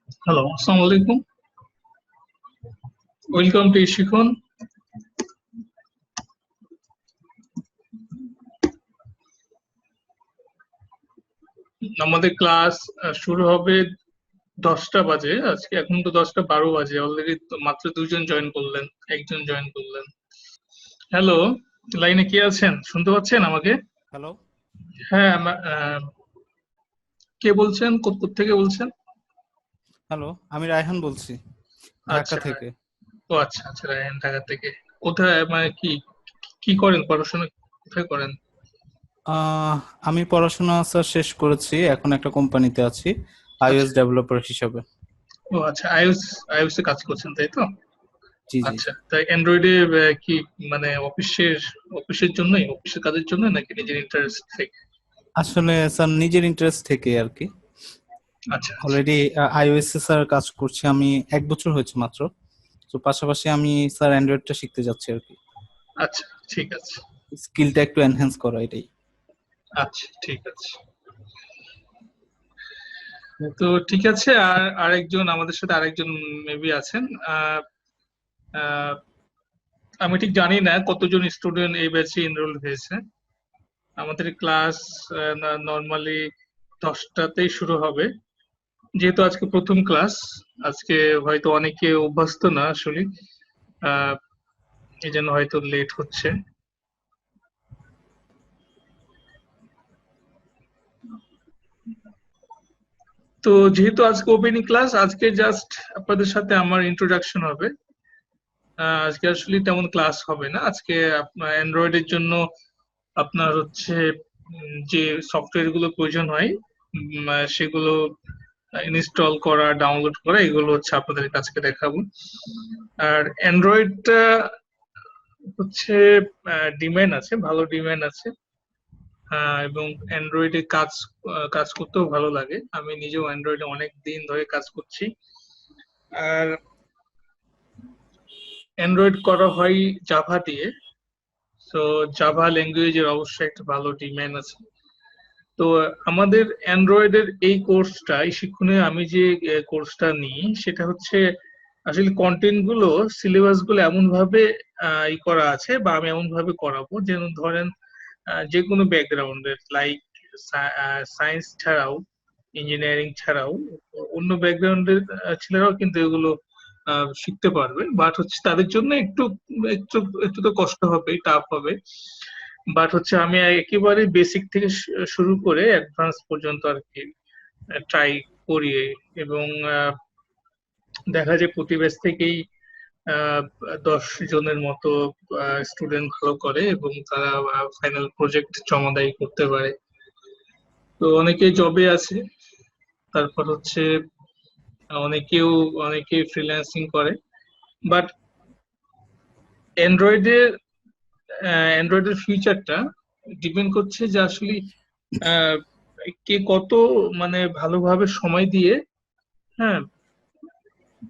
Hello, আসসালামু আলাইকুম। Welcome to শিখন। আমাদের ক্লাস শুরু হবে 10টা বাজে। আজকে এখন তো 10টা 12 বাজে। অলরেডি মাত্র দুজন জয়েন করলেন, একজন জয়েন করলেন। হ্যালো, লাইনে কে আছেন? শুনতে পাচ্ছেন আমাকে? হ্যালো। হ্যাঁ, কে বলছেন? থেকে বলছেন? হ্যালো, আমি রায়হান বলছি, ঢাকা আচ্ছা, থেকে। ও আচ্ছা আচ্ছা, রায়হান ঢাকা থেকে। কোথায় মানে কি কি করেন? পড়াশোনা কোথায় করেন? আহ, আমি পড়াশোনা স্যার শেষ করেছি, এখন একটা কোম্পানিতে আছি আচ্ছা, iOS ডেভেলপার হিসাবে। ও আচ্ছা, আইওএস আইওএস এ কাজ করছেন তাই তো? জি জি আচ্ছা, জি। তাই অ্যান্ড্রয়েডে কি মানে অফিসের জন্যই, অফিসের কাজের জন্য নাকি নিজের ইন্টারেস্ট থেকে? আসলে স্যার নিজের ইন্টারেস্ট থেকে আর কি। আচ্ছা আচ্ছা অলরেডি iOS এ স্যার কাজ করছি আমি, 1 বছর হয়েছে মাত্র। তো পাশাপাশি আমি স্যার অ্যান্ড্রয়েডটা শিখতে যাচ্ছি আর কি, আচ্ছা, ঠিক আছে। স্কিলটা একটু এনহ্যান্স করা এটাই। আচ্ছা, ঠিক আছে। তো ঠিক আছে, আর আরেকজন আমাদের সাথে আরেকজন মেবি আছেন। আহ, আহ, আমি ঠিক জানি না কতজন স্টুডেন্ট এই ব্যাচে এনরোল হয়েছে। আমাদের ক্লাস নর্মালি 10টাতেই শুরু হবে। যেহেতু আজকে প্রথম ক্লাস, আজকে হয়তো অনেকে অভ্যস্ত না আসলে, আহ এই জন্য হয়তো লেট হচ্ছে। তো যেহেতু আজকে ওপেনিং ক্লাস, আজকে জাস্ট আপনাদের সাথে আমার ইন্ট্রোডাকশন হবে। আজকে আসলে তেমন ক্লাস হবে না। আজকে আপনার অ্যান্ড্রয়েডের জন্য আপনার হচ্ছে যে সফটওয়্যার গুলো প্রয়োজন হয়, সেগুলো ইনস্টল করা, ডাউনলোড করা, এগুলো হচ্ছে আপনাদের কাছকে দেখাবো। আর অ্যান্ড্রয়েডটা হচ্ছে ডিমান্ড আছে, ভালো ডিমান্ড আছে। এবং অ্যান্ড্রয়েডে কাজ করতেও ভালো লাগে। আমি নিজেও অ্যান্ড্রয়েডে অনেক দিন ধরে কাজ করছি। আর অ্যান্ড্রয়েড করা হয় জাভা দিয়ে। তো জাভা ল্যাঙ্গুয়েজের অবশ্যই একটা ভালো ডিমান্ড আছে। তো আমাদের অ্যান্ড্রয়েডের এই কোর্সটা, এই শিক্ষণে আমি যে কোর্সটা নিই, সেটা হচ্ছে আসলে কন্টেন্ট গুলো, সিলেবাস গুলো এমন ভাবে ই করা আছে, বা আমি এমন ভাবে করাবো যেন ধরেন যে কোনো ব্যাকগ্রাউন্ডের, লাইক সায়েন্স ছাড়াও, ইঞ্জিনিয়ারিং ছাড়াও অন্য ব্যাকগ্রাউন্ডের ছেলেরাও কিন্তু এগুলো শিখতে পারবে। বাট হচ্ছে তাদের জন্য একটু একটু একটু তো কষ্ট হবে, টাফ হবে। বাট হচ্ছে আমি একেবারে বেসিক থেকে শুরু করে অ্যাডভান্স পর্যন্ত আর কি ট্রাই করি। এবং দেখা যায় প্রতি ব্যাচ থেকেই আহ 10 জনের মতো স্টুডেন্ট ভালো করে এবং তারা ফাইনাল প্রজেক্ট জমা দেয়, করতে পারে। তো অনেকে জবে আছে, তারপর হচ্ছে অনেকেও অনেকে ফ্রিল্যান্সিং করে। বাট অ্যান্ড্রয়েডের অ্যান্ড্রয়েডের ফিউচারটা ডিপেন্ড করছে যে আসলে আহ, কে কত মানে ভালোভাবে সময় দিয়ে, হ্যাঁ,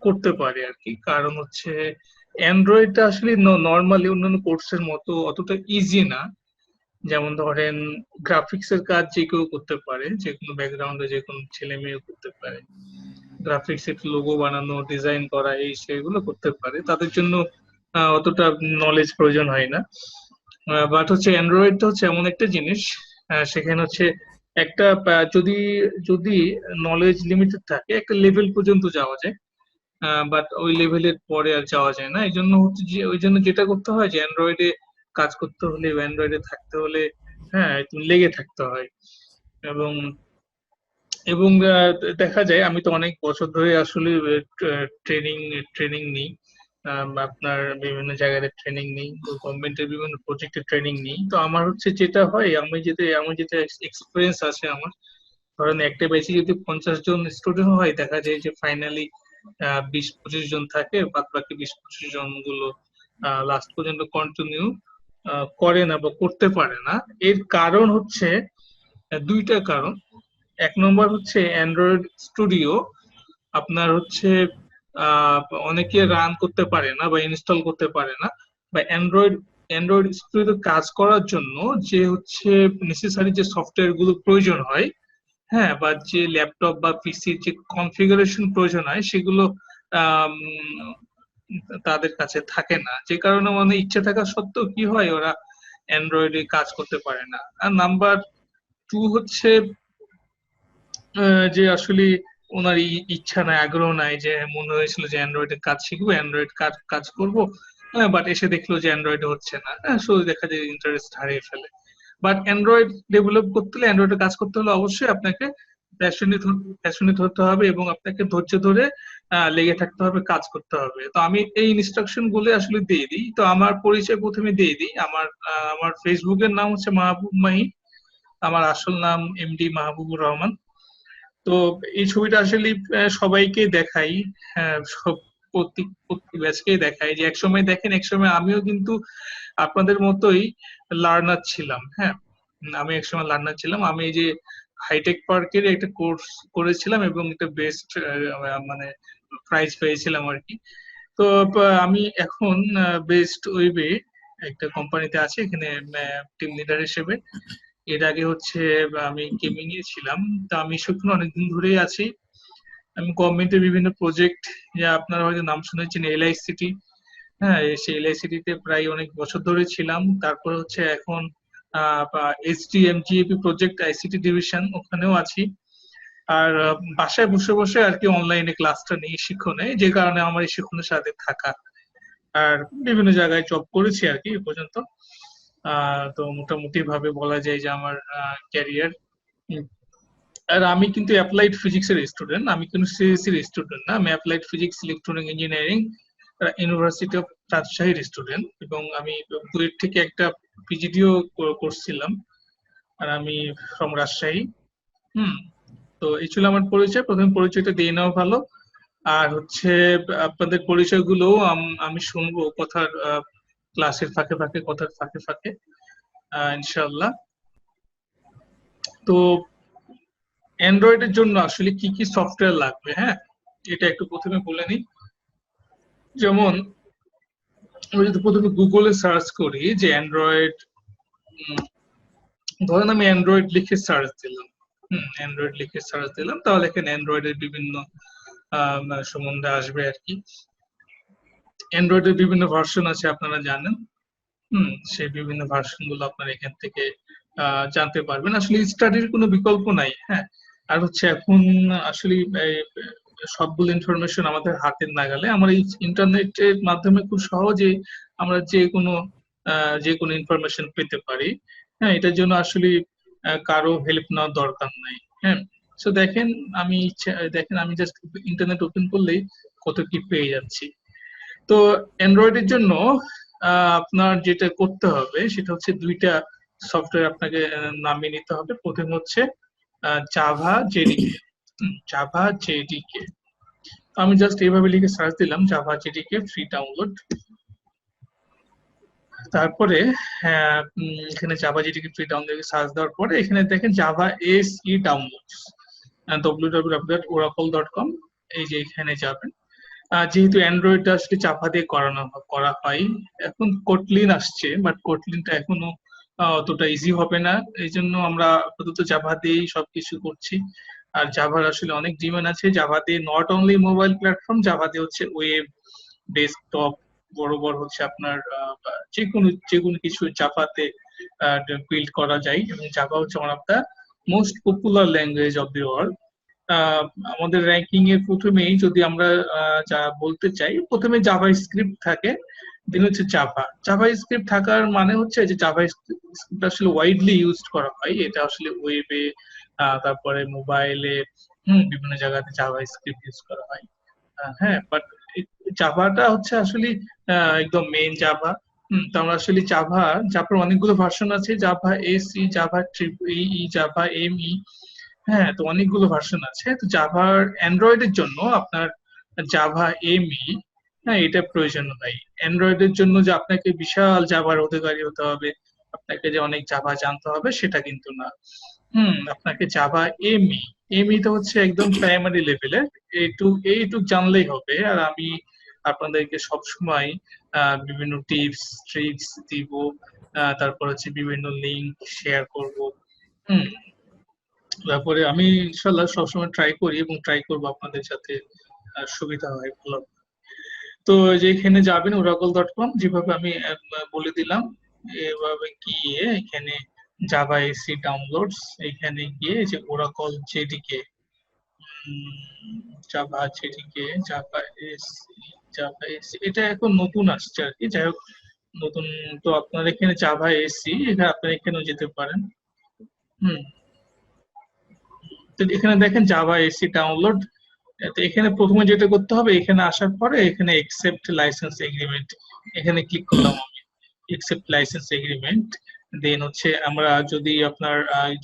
করতে পারে আর কি। কারণ হচ্ছে অ্যান্ড্রয়েডটা আসলে নর্মালি অন্যান্য কোর্সের মতো অতটা ইজি না। যেমন ধরেন গ্রাফিক্স এর কাজ যে কেউ করতে পারে, যে কোনো ব্যাকগ্রাউন্ডে যে কোনো ছেলে মেয়ে করতে পারে। গ্রাফিক্স একটু লোগো বানানো, ডিজাইন করা, এই সেগুলো করতে পারে, তাদের জন্য অতটা নলেজ প্রয়োজন হয় না। বাট হচ্ছে অ্যান্ড্রয়েডটা হচ্ছে এমন একটা জিনিস, সেখানে হচ্ছে একটা যদি যদি নলেজ লিমিটেড থাকে, একটা লেভেল পর্যন্ত যাওয়া যায়। বাট ওই লেভেলের পরে আর যাওয়া যায় না। এই জন্য হচ্ছে যে ওই জন্য যেটা করতে হয় যে অ্যান্ড্রয়েডে কাজ করতে হলে, অ্যান্ড্রয়েডে থাকতে হলে, হ্যাঁ, একটু লেগে থাকতে হয়। এবং এবং দেখা যায় আমি তো অনেক বছর ধরে আসলে ট্রেনিং ট্রেনিং নিই। আপনার বিভিন্ন জায়গায় ট্রেনিং নিই, গভর্নমেন্টের বিভিন্ন প্রজেক্টে ট্রেনিং নিই। তো আমার হচ্ছে যেটা হয়, আমি যেটা এক্সপিরিয়েন্স আছে আমার, ধরেন একটা ব্যাচে যদি 50 জন স্টুডেন্ট হয়, দেখা যায় যে ফাইনালি 20-25 জন থাকে, বাদ বাকি 20-25 জন গুলো লাস্ট পর্যন্ত কন্টিনিউ করে না বা করতে পারে না। এর কারণ হচ্ছে দুইটা কারণ। এক নম্বর হচ্ছে অ্যান্ড্রয়েড স্টুডিও আপনার হচ্ছে আহ, অনেকে রান করতে পারে না বা ইনস্টল করতে পারে না। বা অ্যান্ড্রয়েড স্টুডিওতে কাজ করার জন্য যে হচ্ছে নেসেসারি যে সফটওয়্যার গুলো প্রয়োজন হয়, হ্যাঁ, বা যে ল্যাপটপ বা পিসির যে কনফিগারেশন প্রয়োজন হয় সেগুলো আম, তাদের কাছে থাকে না, যে কারণে মানে ইচ্ছা থাকা সত্ত্বেও কি হয়, ওরা অ্যান্ড্রয়েডে কাজ করতে পারে না। আর নাম্বার টু হচ্ছে যে আসলে ওনার ইচ্ছা নাই, আগ্রহ নাই, যে মনে হয়েছিল যে অ্যান্ড্রয়েডে কাজ শিখবো, অ্যান্ড্রয়েড কাজ কাজ করবো, বাট এসে দেখলো যে অ্যান্ড্রয়েডে হচ্ছে না, শুধু দেখা যায় ইন্টারেস্ট হারিয়ে ফেলে। বাট অ্যান্ড্রয়েড ডেভেলপ করতে হলে, অ্যান্ড্রয়েডে কাজ করতে হলে অবশ্যই আপনাকে প্যাশনেট হতে হবে এবং আপনাকে ধৈর্য ধরে লেগে থাকতে হবে, কাজ করতে হবে। তো আমি এই ইনস্ট্রাকশন গুলো আসলে দিয়ে দিই। তো আমার পরিচয় প্রথমে দিয়ে দিই। আমার ফেসবুকের নাম হচ্ছে মাহবুব মাহি। আমার আসল নাম এমডি মাহবুবুর রহমান। তো এই ছবিটা আসলে সবাইকে দেখাই, সব প্রতি ব্যাচকেই দেখাই, যে একসময় দেখেন, একসময় আমিও কিন্তু আপনাদের মতোই লার্নার ছিলাম। হ্যাঁ, আমি একসময় লার্নার ছিলাম। আমি এই যে হাইটেক পার্কের একটা কোর্স করেছিলাম এবং একটা বেস্ট মানে প্রাইজ পেয়েছিলাম আর কি। তো আমি এখন বেস্ট ওয়েবে একটা কোম্পানিতে আছি, এখানে টিম লিডার হিসেবে। এর আগে হচ্ছে আমি গেমিং এ ছিলাম। তো আমি সেখানে অনেকদিন ধরেই আছি। আমি গভর্নমেন্টের বিভিন্ন প্রজেক্ট, যা আপনারা হয়তো নাম শুনেছেন, এলআইসিটি, হ্যাঁ, সেই এলআইসিটি তে প্রায় অনেক বছর ধরে ছিলাম। তারপর হচ্ছে এখন SDM GAP project ICT division, ওখানেও আছি। আর বাসায় বসে বসে আর কি অনলাইনে ক্লাসটা নিই শিক্ষণে, যে কারণে আমার এই শিক্ষণের সাথে থাকা। আর বিভিন্ন জায়গায় জব করেছি আর কি এ পর্যন্ত। তো মোটামুটি ভাবে বলা যায় যে আমার ক্যারিয়ার। আর আমি কিন্তু অ্যাপ্লাইড ফিজিক্স এর স্টুডেন্ট, আমি কিন্তু সিএসসি এর স্টুডেন্ট না। আমি applied physics electronic engineering university of রাজশাহীর স্টুডেন্ট, এবং আমি বুয়েট থেকে একটা পিজিডিও করছিলাম। আর আমি ফ্রম রাজশাহী। হুম। তো এই ছিল আমার পরিচয়, প্রথম পরিচয়টা দিয়ে নেওয়া ভালো। আর হচ্ছে আপনাদের পরিচয়গুলো আমি শুনবো কথার ক্লাসের ফাঁকে ফাঁকে, কথার ফাঁকে ফাঁকে, ইনশাআল্লাহ। তো অ্যান্ড্রয়েডের জন্য আসলে কি কি সফটওয়্যার লাগবে, হ্যাঁ, এটা একটু প্রথমে বলে নিই। যেমন আমি যদি প্রথমে গুগলে সার্চ করি যে অ্যান্ড্রয়েড, ধরেন আমি অ্যান্ড্রয়েড লিখে সার্চ দিলাম, অ্যান্ড্রয়েড লিখে সার্চ দিলাম, তাহলে এখানে অ্যান্ড্রয়েডের বিভিন্ন সম্বন্ধে আসবে আর কি। অ্যান্ড্রয়েডের বিভিন্ন ভার্সন আছে, আপনারা জানেন। সেই বিভিন্ন ভার্সন গুলো আপনারা এখান থেকে জানতে পারবেন। আসলে স্টাডির কোনো বিকল্প নাই। হ্যাঁ, আর হচ্ছে এখন আসলে এই, সবগুলো ইনফরমেশন আমাদের হাতের নাগালে। আমরা এই ইন্টারনেটের মাধ্যমে খুব সহজে আমরা যে কোনো ইনফরমেশন পেতে পারি। হ্যাঁ, এটার জন্য আসলে কারো হেল্প নেওয়ার দরকার নাই। হ্যাঁ, তো দেখেন, দেখেন আমি জাস্ট ইন্টারনেট ওপেন করলেই কত কি পেয়ে যাচ্ছি। তো অ্যান্ড্রয়েডের জন্য আপনার যেটা করতে হবে সেটা হচ্ছে দুইটা সফটওয়্যার আপনাকে নামিয়ে নিতে হবে। প্রথম হচ্ছে জাভা জেডিকে। জাভা জেডিকে, আমি জাস্ট এইভাবে লিখে সার্চ দিলাম, জাভা জেডিকে ফ্রি ডাউনলোড। তারপরে এখানে Java JDK free download search দেওয়ার পরে এখানে দেখেন Java S E downloads, www.oracle.com। এই যে এখানে যাবেন। যেহেতু অ্যান্ড্রয়েডটা আসলে চাপা দিয়ে করা হয়, এখন কোটলিন আসছে, বাট কোটলিনটা এখনো অতটা ইজি হবে না। এই জন্য আমরা আপাতত জাভা দিয়েই সবকিছু করছি। আর জাভার আসলে অনেক ডিমান্ড আছে। জাভা দিয়ে not only mobile platform, Java দিয়ে হচ্ছে ওয়েব, ডেস্কটপ, বড় বড় হচ্ছে আপনার যে কোনো কিছু জাভাতে বিল্ড করা যায়। এবং জাভা হচ্ছে one of the most popular language of the world. Uh, আমাদের র্যাঙ্কিং এর প্রথমেই যদি আমরা যা বলতে চাই, প্রথমে জাভা স্ক্রিপ্ট থাকে, দেন হচ্ছে জাভা। জাভা স্ক্রিপ্ট থাকার মানে হচ্ছে যে জাভা স্ক্রিপ্ট আসলে ওয়াইডলি ইউজ করা হয়। এটা আসলে ওয়েবে, তারপরে মোবাইলে, বিভিন্ন জায়গাতে জাভা স্ক্রিপ্ট ইউজ করা হয়। হ্যাঁ, বাট জাভাটা হচ্ছে আসলে একদম মেইন জাভা। তো আমরা আসলে জাভার অনেকগুলো ভার্সন আছে, Java SE, Java triple E, Java ME. হ্যাঁ, তো অনেকগুলো ভার্সন আছে। তো জাভার অ্যান্ড্রয়েডের জন্য আপনার জাভা এমই, হ্যাঁ, এটা প্রয়োজন হয়। অ্যান্ড্রয়েডের জন্য যে আপনাকে বিশাল জাভার অধিকারী হতে হবে, আপনাকে যে অনেক জাভা জানতে হবে, সেটা কিন্তু না। আপনাকে জাভা এমই, এমই তো হচ্ছে একদম প্রাইমারি লেভেলের। এইটুক জানলেই হবে। আর আমি আপনাদেরকে সবসময় বিভিন্ন টিপস ট্রিক্স দিব। তারপর হচ্ছে বিভিন্ন লিঙ্ক শেয়ার করব। হুম তারপরে আমি ইনশাল্লাহ সবসময় ট্রাই করি এবং ট্রাই করবো আপনাদের যাতে সুবিধা হয় ভালো। তো যেখানে যাবেন oracle.com, যেভাবে আমি বলে দিলাম এভাবে গিয়ে এখানে জাভা এসি ডাউনলোডস, এখানে গিয়ে যে Oracle JDK, Java JDK, Java AC এটা এখন নতুন আসছে আর কি। যাই হোক নতুন, তো আপনার এখানে জাভা এসি, এখানে আপনারা এখানেও যেতে পারেন। হুম, তো এখানে দেখেন জাভা এসি ডাউনলোড। তো এখানে প্রথমে যেটা করতে হবে, এখানে আসার পরে এখানে একসেপ্ট লাইসেন্স এগ্রিমেন্ট, এখানে ক্লিক করলাম আমি, একসেপ্ট লাইসেন্স এগ্রিমেন্ট। দেন হচ্ছে আমরা যদি আপনার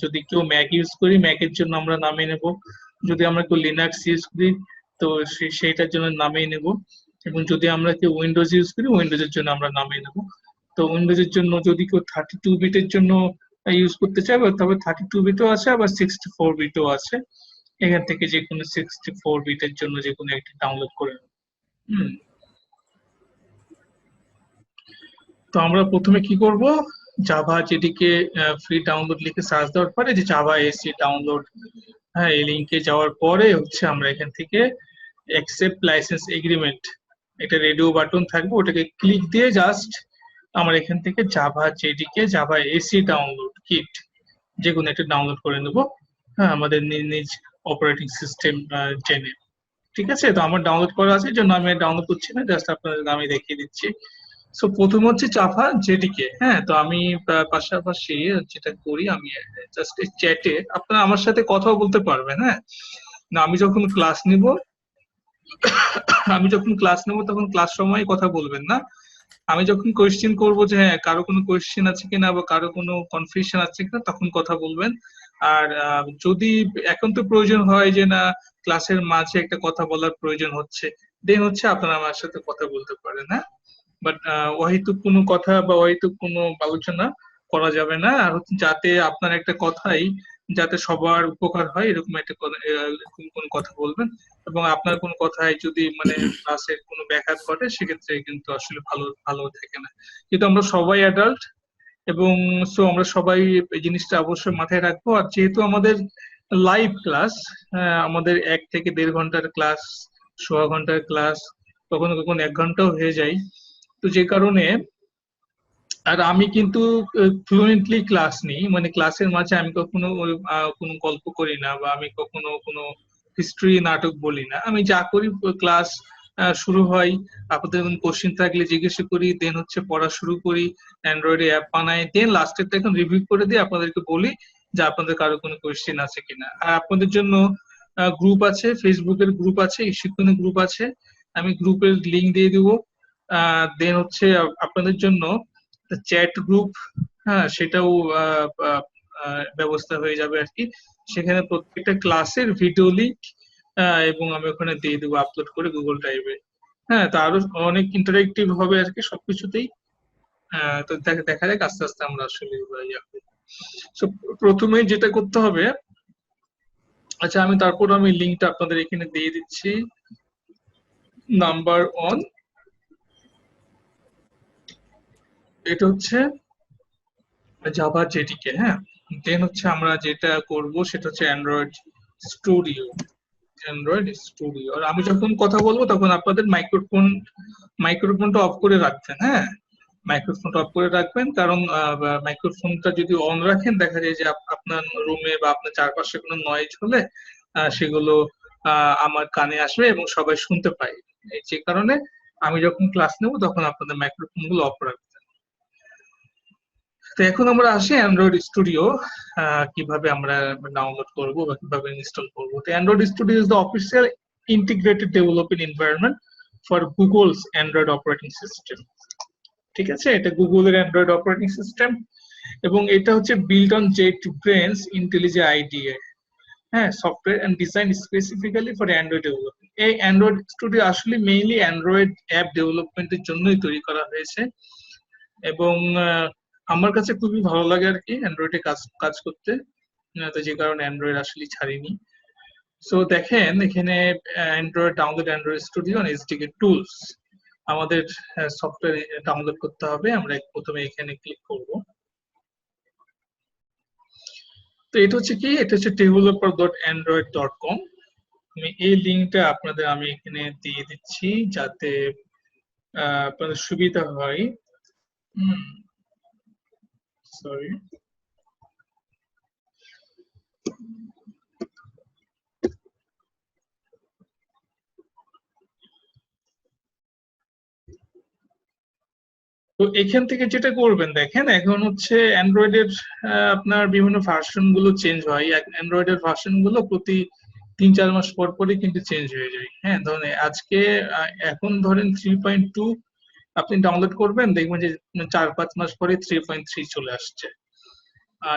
যদি কেউ ম্যাক ইউজ করি ম্যাকের জন্য আমরা নামিয়ে নেব, যদি আমরা কেউ লিনাক্স ইউজ করি তো সেইটার জন্য নামিয়ে নেব, এবং যদি আমরা কেউ উইন্ডোজ ইউজ করি উইন্ডোজের জন্য আমরা নামিয়ে নেব। তো উইন্ডোজের জন্য যদি কেউ 32 বিটের জন্য ইউজ করতে চায় তবে 32 বিটও আছে, আবার 64 বিটও আছে। এখান থেকে যে কোনো 64 বিটের জন্য যে কোনো একটা ডাউনলোড করে নেব। হুম, তো আমরা প্রথমে কি করব, জাভা যেটিকে ফ্রি ডাউনলোড লিখে সার্চ দেওয়ার পরে যে জাভা এসি ডাউনলোড, হ্যাঁ এই লিঙ্কে যাওয়ার পরে হচ্ছে আমরা এখান থেকে অ্যাকসেপ্ট লাইসেন্স এগ্রিমেন্ট, এটা রেডিও বাটন থাকবে, ওটাকে ক্লিক দিয়ে জাস্ট আমরা এখান থেকে জাভা যেটিকে জাভা এসি ডাউনলোড কিট যে কোনো একটা ডাউনলোড করে নেব। হ্যাঁ, আমাদের নিজ নিজ অপারেটিং সিস্টেম জেনে। ঠিক আছে, তো আমার ডাউনলোড করা আছে, এই জন্য আমি ডাউনলোড করছি না, জাস্ট আপনাদের আমি দেখিয়ে দিচ্ছি। সো প্রথম হচ্ছে জাভা জেডিকে। হ্যাঁ, তো আমি পাশাপাশি যেটা করি, আমি জাস্ট চ্যাটে আপনারা আমার সাথে কথাও বলতে পারবেন। হ্যাঁ, না আমি যখন ক্লাস নিব, তখন ক্লাস সময় কথা বলবেন না। আমি যখন কোয়েশ্চেন করবো যে হ্যাঁ কারো কোনো কোয়েশ্চেন আছে কিনা বা কারো কোনো কনফিউশন আছে কিনা তখন কথা বলবেন। আর যদি একান্ত প্রয়োজন হয় যে না ক্লাসের মাঝে একটা কথা বলার প্রয়োজন হচ্ছে, দেন হচ্ছে আপনারা আমার সাথে কথা বলতে পারেন। হ্যাঁ, বাট অহেতুক কোনো কথা বা অহেতুক কোনো আলোচনা করা যাবে না। আর হচ্ছে যাতে আপনার একটা কথাই যাতে সবার উপকার হয় এরকম একটা এরকম কোনো কথা বলবেন। এবং আপনার কোনো কথায় যদি মানে ক্লাসের কোনো ব্যাঘাত ঘটে সেক্ষেত্রে কিন্তু আসলে ভালো ভালো থাকে না। কিন্তু আমরা সবাই অ্যাডাল্ট, এবং সো আমরা সবাই এই জিনিসটা অবশ্যই মাথায় রাখবো। আর যেহেতু আমাদের লাইভ ক্লাস, আমাদের 1 থেকে 1.5 ঘন্টার ক্লাস, সোয়া ঘন্টার ক্লাস, কখনো কখনো 1 ঘন্টাও হয়ে যায়। তো যে কারণে আর আমি কিন্তু ফ্লুয়েন্টলি ক্লাস নিই, মানে ক্লাসের মাঝে আমি কখনো কোনো গল্প করি না বা আমি কখনো কোনো হিস্ট্রি নাটক বলি না। আমি যা করি ক্লাস শুরু হয়, আপনাদের কোনো কোশ্চেন থাকলে জিজ্ঞাসা করি, দেন হচ্ছে পড়া শুরু করি, অ্যান্ড্রয়েডে অ্যাপ বানাই, দেন লাস্টেরটা এখন রিভিউ করে দিয়ে আপনাদেরকে বলি যে আপনাদের কারো কোনো কোশ্চেন আছে কিনা। আর আপনাদের জন্য গ্রুপ আছে, ফেসবুকের গ্রুপ আছে, শিক্ষণের গ্রুপ আছে, আমি গ্রুপের লিঙ্ক দিয়ে দিব। দেন হচ্ছে আপনাদের জন্য চ্যাট গ্রুপ, হ্যাঁ সেটাও ব্যবস্থা হয়ে যাবে আর কি। সেখানে প্রত্যেকটা ক্লাসের ভিডিও লিংক এবং আমি ওখানে দিয়ে দেবো আপলোড করে গুগল ড্রাইভে। হ্যাঁ, তো আরো অনেক ইন্টারেক্টিভ হবে আর কি সবকিছুতেই। তো দেখা যাক আস্তে আস্তে আমরা আসলে ইয়া করি। So, প্রথমে যেটা করতে হবে, আচ্ছা আমি তারপর আমি লিঙ্কটা আপনাদের এখানে দিয়ে দিচ্ছি। নাম্বার 1, এটা হচ্ছে জাভা জেডিকে। হ্যাঁ, দেন হচ্ছে আমরা যেটা করব সেটা হচ্ছে অ্যান্ড্রয়েড স্টুডিও। আর আমি যখন কথা বলবো তখন আপনাদের মাইক্রোফোনটা অফ করে রাখবেন। হ্যাঁ, মাইক্রোফোনটা অফ করে রাখবেন, কারণ মাইক্রোফোনটা যদি অন রাখেন দেখা যায় যে আপনার রুমে বা আপনার চারপাশে কোনো নয়েজ হলে সেগুলো আমার কানে আসবে এবং সবাই শুনতে পায়। যে কারণে আমি যখন ক্লাস নেব তখন আপনাদের মাইক্রোফোন গুলো অফ রাখবেন। তো এখন আমরা আসি অ্যান্ড্রয়েড স্টুডিও কিভাবে আমরা ডাউনলোড করব বা কিভাবে ইনস্টল করব। তো Android studio is the official integrated developing environment for Google's Android operating system. ঠিক আছে, এটা গুগলের অ্যান্ড্রয়েড অপারেটিং সিস্টেম এবং এটা হচ্ছে build on JetBrains IntelliJ IDE, হ্যাঁ, software and design specifically for Android development. এই অ্যান্ড্রয়েড স্টুডিও আসলে মেইনলি অ্যান্ড্রয়েড অ্যাপ ডেভেলপমেন্টের জন্যই তৈরি করা হয়েছে। এবং আমার কাছে খুবই ভালো লাগে আর কি অ্যান্ড্রয়েডে কাজ কাজ করতে। তো যে কারণে অ্যান্ড্রয়েড আসলে ছাড়িনি। সো দেখেন এখানে অ্যান্ড্রয়েড স্টুডিও এসডিকে টুলস, আমাদের সফটওয়্যার ডাউনলোড করতে হবে। আমরা প্রথমে এখানে ক্লিক করব। তো এটা হচ্ছে কি, এটা হচ্ছে developer.android.com। আমি এই লিঙ্কটা আপনাদের আমি এখানে দিয়ে দিচ্ছি যাতে আপনাদের সুবিধা হয়। সরি, তো এখান থেকে যেটা করবেন দেখেন, এখন হচ্ছে অ্যান্ড্রয়েডের আপনার বিভিন্ন ভার্সন গুলো চেঞ্জ হয়। অ্যান্ড্রয়েডের ভার্সন গুলো প্রতি 3-4 মাস পর পরই কিন্তু চেঞ্জ হয়ে যায়। হ্যাঁ, ধরেন আজকে এখন ধরেন 3.2 আপনি ডাউনলোড করবেন, দেখবেন যে 4-5 মাস পরে 3.3 চলে আসছে।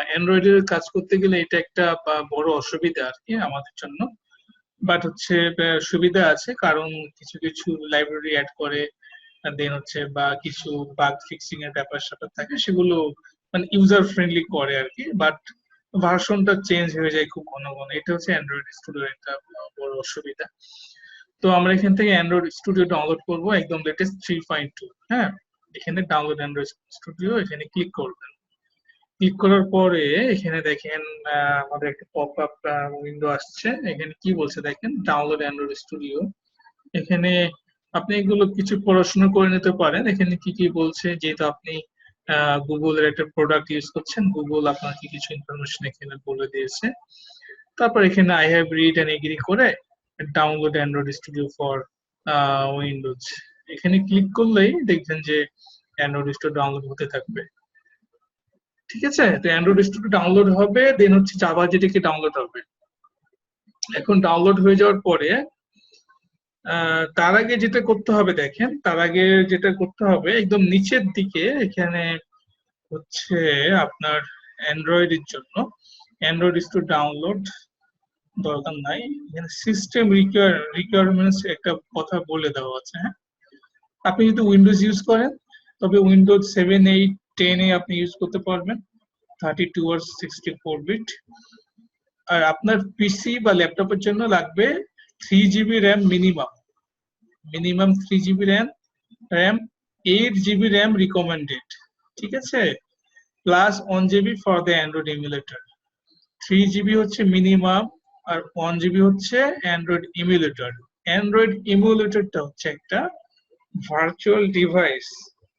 অ্যান্ড্রয়েডের কাজ করতে গেলে এটা একটা বড় অসুবিধা আর কি আমাদের জন্য। বাট হচ্ছে সুবিধা আছে, কারণ কিছু কিছু লাইব্রেরি অ্যাড করে, দেন হচ্ছে বা কিছু বাগ ফিক্সিং এর ব্যাপার স্যাপার থাকে, সেগুলো মানে ইউজার ফ্রেন্ডলি করে আর কি। বাট ভার্সনটা চেঞ্জ হয়ে যায় খুব ঘন ঘন, এটা হচ্ছে অ্যান্ড্রয়েড স্টুডিওর একটা বড় অসুবিধা। তো আমরা এখান থেকে অ্যান্ড্রয়েড স্টুডিও ডাউনলোড করব, একদম লেটেস্ট 3.2। হ্যাঁ, এখানে ডাউনলোড অ্যান্ড্রয়েড স্টুডিও, এখানে ক্লিক করবেন। ক্লিক করার পরে এখানে দেখেন আমাদের একটা পপ আপ উইন্ডো আসছে। এখানে কি বলছে দেখেন, ডাউনলোড অ্যান্ড্রয়েড স্টুডিও। এখানে আপনি এগুলো কিছু পড়াশোনা করে নিতে পারেন। এখানে কি কি বলছে, যেহেতু আপনি গুগলের একটা প্রোডাক্ট ইউজ করছেন, গুগল আপনাকে কিছু ইনফরমেশন এখানে বলে দিয়েছে। তারপর এখানে I have read and agree করে download Android studio for Windows, এখানে ক্লিক করলেই দেখবেন যে অ্যান্ড্রয়েড স্টুডিও ডাউনলোড হতে থাকবে। ঠিক আছে, তো অ্যান্ড্রয়েড স্টুডিও ডাউনলোড হবে, দেন হচ্ছে জাভা যেটাকে ডাউনলোড হবে। এখন ডাউনলোড হয়ে যাওয়ার পরে তার আগে যেটা করতে হবে দেখেন, তার আগে যেটা করতে হবে একদম নিচের দিকে এখানে হচ্ছে আপনার অ্যান্ড্রয়েডের জন্য অ্যান্ড্রয়েড স্টুডিও ডাউনলোড দরকার নাই, এখানে সিস্টেম রিকোয়ারমেন্টস একটা কথা বলে দেওয়া আছে। হ্যাঁ, আপনি যদি উইন্ডোজ ইউজ করেন তবে উইন্ডোজ 7, 8, 10 এ আপনি ইউজ করতে পারবেন, 32 আর 64 বিট। আর আপনার পিসি বা ল্যাপটপের জন্য লাগবে 3 GB RAM minimum, 3 GB RAM, 8 GB RAM recommended. ঠিক আছে, plus 1 GB for the Android emulator. 3 GB হচ্ছে মিনিমাম, আর 1 GB হচ্ছে অ্যান্ড্রয়েড ইমুলেটর। অ্যান্ড্রয়েড ইমুলেটরটা হচ্ছে একটা ভার্চুয়াল ডিভাইস।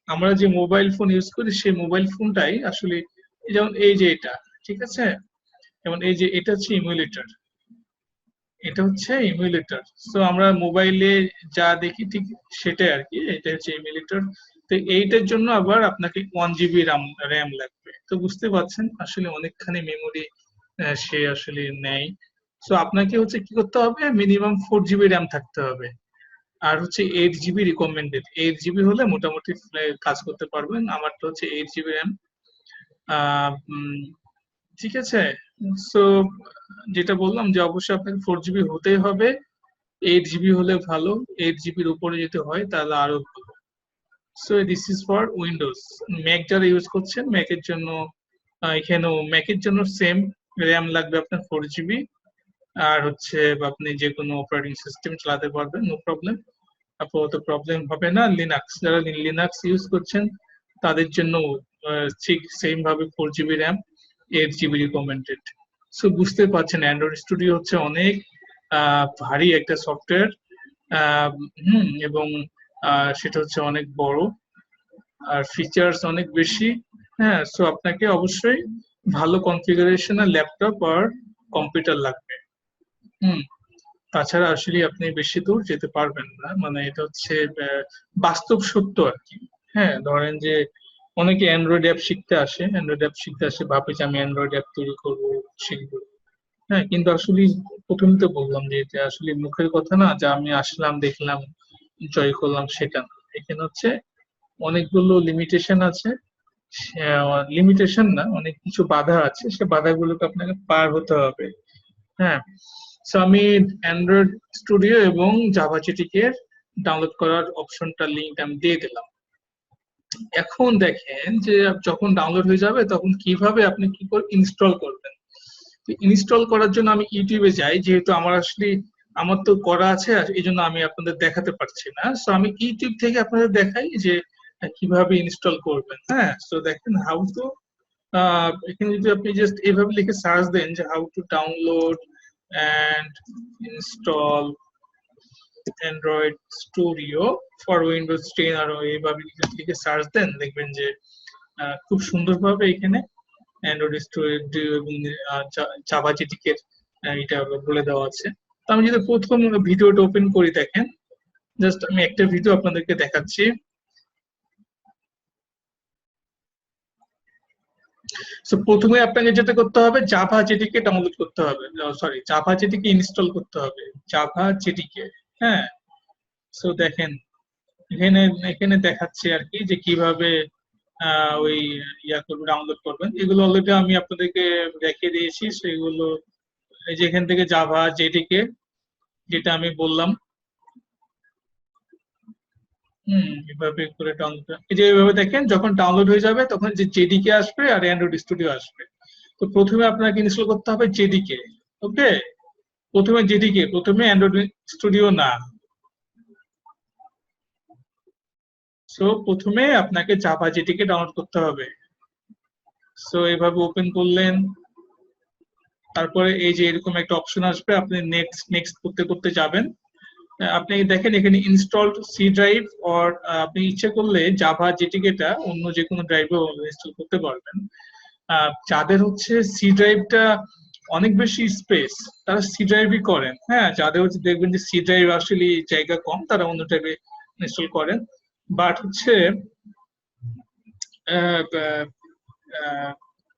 আমরা যে মোবাইল ফোন ইউজ করি সেই মোবাইল ফোনটাই আসলে, যেমন এই যে এটা, ঠিক আছে, যেমন এই যে এটা হচ্ছে ইমুলেটর, এটা হচ্ছে ইমুলেটর। সো আমরা মোবাইলে যা দেখি ঠিক সেটাই আর কি, এটা হচ্ছে ইমুলেটর। তো এইটার জন্য আবার আপনাকে 1 GB র্যাম লাগবে। তো বুঝতে পারছেন আসলে অনেকখানি মেমোরি সে আসলে নেয়। সো আপনাকে হচ্ছে কি করতে হবে, মিনিমাম 4 GB র্যাম থাকতে হবে। আর হচ্ছে 8 GB রিকমেন্ডেড, 8 GB হলে মোটামুটি কাজ করতে পারবেন। আমারটা হচ্ছে 8 GB র্যাম। ঠিক আছে, সো যেটা বললাম যে অবশ্যই আপনাকে 4 GB হতেই হবে, 8 GB হলে ভালো, 8 GB উপরে যদি হয় তাহলে আরো ভালো। So this is for Windows. Mac যারা ইউজ করছেন, ম্যাকের জন্য এখানেও ম্যাকের জন্য সেম, র্যাম লাগবে আপনার 4 GB। আর হচ্ছে আপনি যে কোনো অপারেটিং সিস্টেম চালাতে পারবেন, নো প্রবলেম, আপাতত প্রবলেম হবে না। লিনাক্স, যারা লিনাক্স ইউজ করছেন তাদের জন্য ঠিক সেম ভাবে 4 GB RAM, 8 GB recommended. So বুঝতে পারছেন অ্যান্ড্রয়েড স্টুডিও হচ্ছে অনেক ভারী একটা সফটওয়্যার, এবং সেটা হচ্ছে অনেক বড়, আর ফিচার্স অনেক বেশি। হ্যাঁ, সো আপনাকে অবশ্যই ভালো কনফিগারেশনের ল্যাপটপ আর কম্পিউটার লাগবে। হুম, তাছাড়া আসলে আপনি বেশি দূর যেতে পারবেন না, মানে এটা হচ্ছে বাস্তব সত্য আর কি। হ্যাঁ, ধরেন যে অনেকে অ্যান্ড্রয়েড অ্যাপ শিখতে আসে, ভাবে যে আমি অ্যান্ড্রয়েড অ্যাপ তৈরি করবো, শিখবো। হ্যাঁ, কিন্তু আসলে প্রথমে তো বললাম যে এটা আসলে মুখের কথা না, যে আমি আসলাম দেখলাম জয় করলাম, সেটা না। এখানে হচ্ছে অনেকগুলো লিমিটেশন আছে, লিমিটেশন না, অনেক কিছু বাধা আছে, সে বাধাগুলোকে আপনাকে পার হতে হবে। হ্যাঁ, সো আমি অ্যান্ড্রয়েড স্টুডিও এবং জাভা এর ডাউনলোড করার অপশনটা লিংক আমি দিয়ে দিলাম। এখন দেখেন যে যখন ডাউনলোড হয়ে যাবে তখন কিভাবে আপনি কি করে ইনস্টল করবেন। ইনস্টল করার জন্য আমি ইউটিউবে যাই, যেহেতু আমার তো করা আছে, এই জন্য আমি আপনাদের দেখাতে পারছি না। সো আমি ইউটিউব থেকে আপনাদের দেখাই যে কিভাবে ইনস্টল করবেন। হ্যাঁ, সো দেখেন হাউ টু এখানে যদি আপনি জাস্ট এভাবে লিখে সার্চ দেন যে how to download and install Android studio for Windows 10 আর এইভাবে লিখে সার্চ দেন, দেখবেন যে খুব সুন্দরভাবে এখানে অ্যান্ড্রয়েড স্টুডিও এবং জাভা জেডিকে এটা বলে দেওয়া আছে। তো আমি যদি প্রথম ভিডিওটা ওপেন করি, দেখেন জাস্ট আমি একটা ভিডিও আপনাদেরকে দেখাচ্ছি। সো প্রথমে আপনাকে যেটা করতে হবে, জাভা জেডিকে ডাউনলোড করতে হবে, সরি জাভা জেডিকে ইনস্টল করতে হবে, জাভা জেডিকে। হ্যাঁ, সো দেখেন এখানে এখানে দেখাচ্ছে আর কি যে কিভাবে ওই করবেন, ডাউনলোড করবেন। এগুলো অলরেডি আমি আপনাদেরকে দেখিয়ে দিয়েছি, সেগুলো এই যে এখান থেকে জাভা জেডিকে যেটা আমি বললাম, এভাবে করে ডাউনলোড, এই যে এইভাবে দেখেন যখন ডাউনলোড হয়ে যাবে তখন যে জেডিকে আসবে আর অ্যান্ড্রয়েড স্টুডিও আসবে। তো প্রথমে আপনাকে ইনস্টল করতে হবে জেডিকে। ওকে, প্রথমে জেডিকে, প্রথমে অ্যান্ড্রয়েড স্টুডিও না। সো প্রথমে আপনাকে জাভা জেডিকে ডাউনলোড করতে হবে। সো এইভাবে ওপেন করলেন, তারপরে এই যে এরকম একটা অপশন আসবে, আপনি নেক্সট নেক্সট করতে করতে যাবেন। আপনি দেখেন এখানে ইনস্টলড সি ড্রাইভ, অর আপনি ইচ্ছে করলে জাভা জেটিকেটা অন্য যে কোনো ড্রাইভেও ইনস্টল করতে পারবেন। যাদের হচ্ছে সি ড্রাইভটা অনেক বেশি স্পেস, তারা সি ড্রাইভই করেন। হ্যাঁ, যাদের হচ্ছে দেখবেন যে সি ড্রাইভ আসলে জায়গা কম, তারা অন্য ড্রাইভে ইনস্টল করেন। বাট হচ্ছে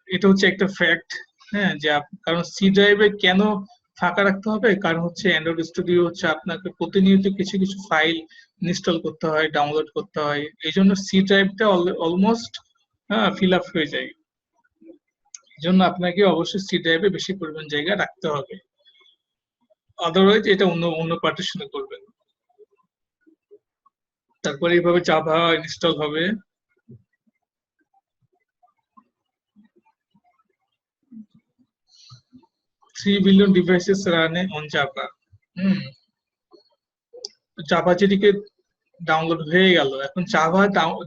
এটা হচ্ছে একটা ফ্যাক্ট, হ্যাঁ, যে কারণ সি ড্রাইভে কেন ফাঁকা রাখতে হবে, কারণ হচ্ছে অ্যান্ড্রয়েড স্টুডিও হচ্ছে আপনাকে প্রতিনিয়ত কিছু কিছু ফাইল ইনস্টল করতে হয়, ডাউনলোড করতে হয়, এই জন্য সি ড্রাইভটা অলমোস্ট ফিল আপ হয়ে যায়। এই জন্য আপনাকে অবশ্যই সি ড্রাইভে বেশি পরিমাণ জায়গা রাখতে হবে, আদারওয়াইজ এটা অন্য অন্য পার্টিশনে করবেন। তারপরে এইভাবে জাভা ইনস্টল হবে। 3 billion devices run on Java. Java যেটিকে ডাউনলোড হয়ে গেল, এখন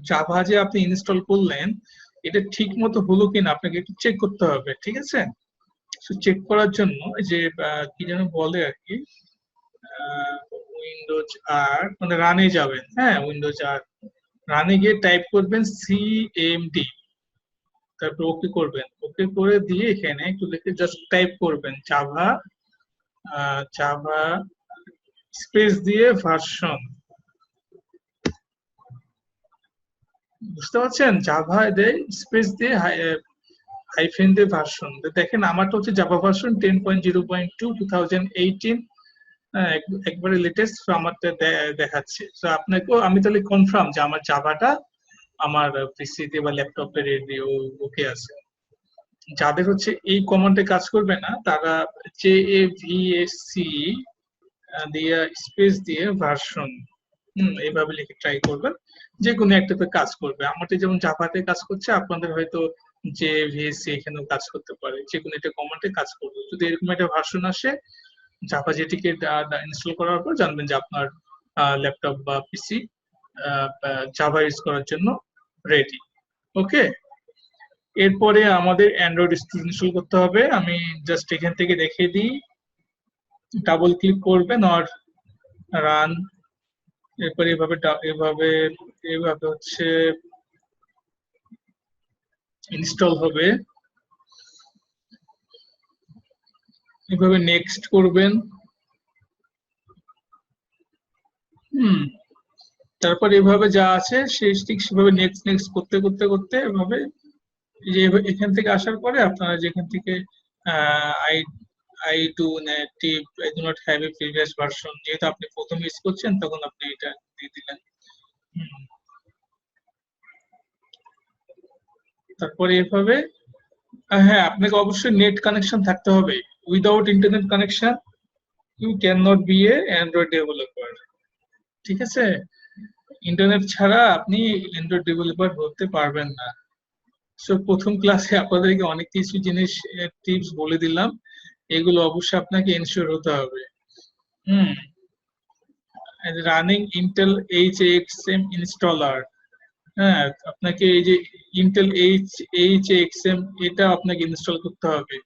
জাভা যে আপনি ইনস্টল করলেন এটা ঠিক মতো হলো কিনা আপনাকে একটু চেক করতে হবে, ঠিক আছে? চেক করার জন্য যে কি যেন বলে আর কি, উইন্ডোজ আর মানে রানে যাবেন। হ্যাঁ, উইন্ডোজ আর রানে গিয়ে টাইপ করবেন সিএমডি, তারপর ওকে করবেন, ওকে করে দিয়ে এখানে একটু লিখে জাস্ট টাইপ করবেন জাভা জাভা স্পেস দিয়ে ভার্সন। বুঝতে পারছেন? জাভা দেয় স্পেস দিয়ে হাইফেন দিয়ে ভার্সন। দেখেন আমারটা হচ্ছে জাভা ভার্সন 10.0.2 2018, একবারে লেটেস্ট আমারটা দেখাচ্ছে। তো আপনাকেও আমি তাহলে কনফার্ম যে আমার জাভাটা আমার পিসিতে বা ল্যাপটপে রেডি ওকে আছে। যাদের হচ্ছে এই কমান্ডে কাজ করবে না, তারা JAVAC দিয়ে স্পেস দিয়ে ভার্সন এইভাবে লিখে ট্রাই করবেন, যে কোনো একটাতে কাজ করবে। আমাদের যেমন জাভাতে কাজ করছে, আপনাদের হয়তো JVC এখানেও কাজ করতে পারে, যে কোনো একটা কমান্ডে কাজ করবে। যদি এরকম একটা ভার্সন আসে জাভা যেটিকে ইনস্টল করার পর, জানবেন যে আপনার ল্যাপটপ বা পিসি জাভা ইউজ করার জন্য রেডি। ওকে, এরপরে আমাদের অ্যান্ড্রয়েড স্টুডিও ইনস্টল করতে হবে। আমি জাস্ট এখান থেকে দেখিয়ে দিই, ডাবল ক্লিক করবেন আর রান, এরপরে এভাবে এভাবে এভাবে হচ্ছে ইনস্টল হবে, এভাবে নেক্সট করবেন। তারপর এভাবে যা আছে সেই ঠিক সেভাবে নেক্সট নেক্সট করতে করতে করতে এভাবে যে এখান থেকে আসার পরে আপনারা যেখান থেকে I I do native I do not have a previous version, যেহেতু আপনি প্রথম ইউজ করছেন তখন আপনি এটা দিয়ে দিলেন। তারপরে এভাবে হ্যাঁ, আপনাকে অবশ্যই নেট কানেকশন থাকতে হবে। Without internet connection you can not be a Android developer, ঠিক আছে? ইন্টারনেট ছাড়া আপনি অ্যান্ড্রয়েড ডেভেলপার হতে পারবেন না। সো প্রথম ক্লাসে আপনাদেরকে অনেক কিছু জিনিস টিপস বলে দিলাম, এগুলো অবশ্যই আপনাকে এনশিওর হতে হবে। রানিং ইন্টেল HXM ইনস্টলার, হ্যাঁ, আপনাকে এই যে ইন্টেল এইচ এক্সএম এটা আপনাকে ইনস্টল করতে হবে।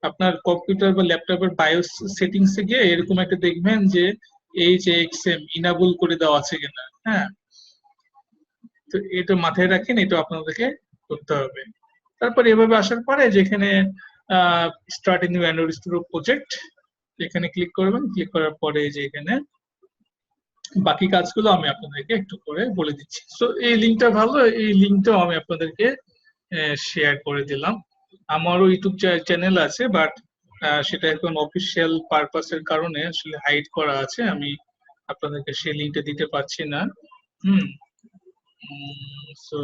আপনার কম্পিউটার বা ল্যাপটপের বায়োস সেটিংস এ গিয়ে এরকম একটা দেখবেন যে এইচ এক্সএম ইনাবল করে দেওয়া আছে কিনা। হ্যাঁ, তো এটা মাথায় রাখেন, এটা আপনাদেরকে করতে হবে। তারপর এভাবে আসার পরে যেখানে start new Android studio project, এখানে ক্লিক করবেন। ক্লিক করার পরে যে এখানে বাকি কাজগুলো আমি আপনাদেরকে একটু করে বলে দিচ্ছি। তো এই লিঙ্কটা ভালো, এই লিঙ্কটাও আমি আপনাদেরকে শেয়ার করে দিলাম। আমারও ইউটিউব চ্যানেল আছে, বাট সেটা এখন অফিসিয়াল পারপাসের কারণে আসলে হাইড করা আছে, আমি আপনাদেরকে সেই লিঙ্কটা দিতে পারছি না। হুম। সো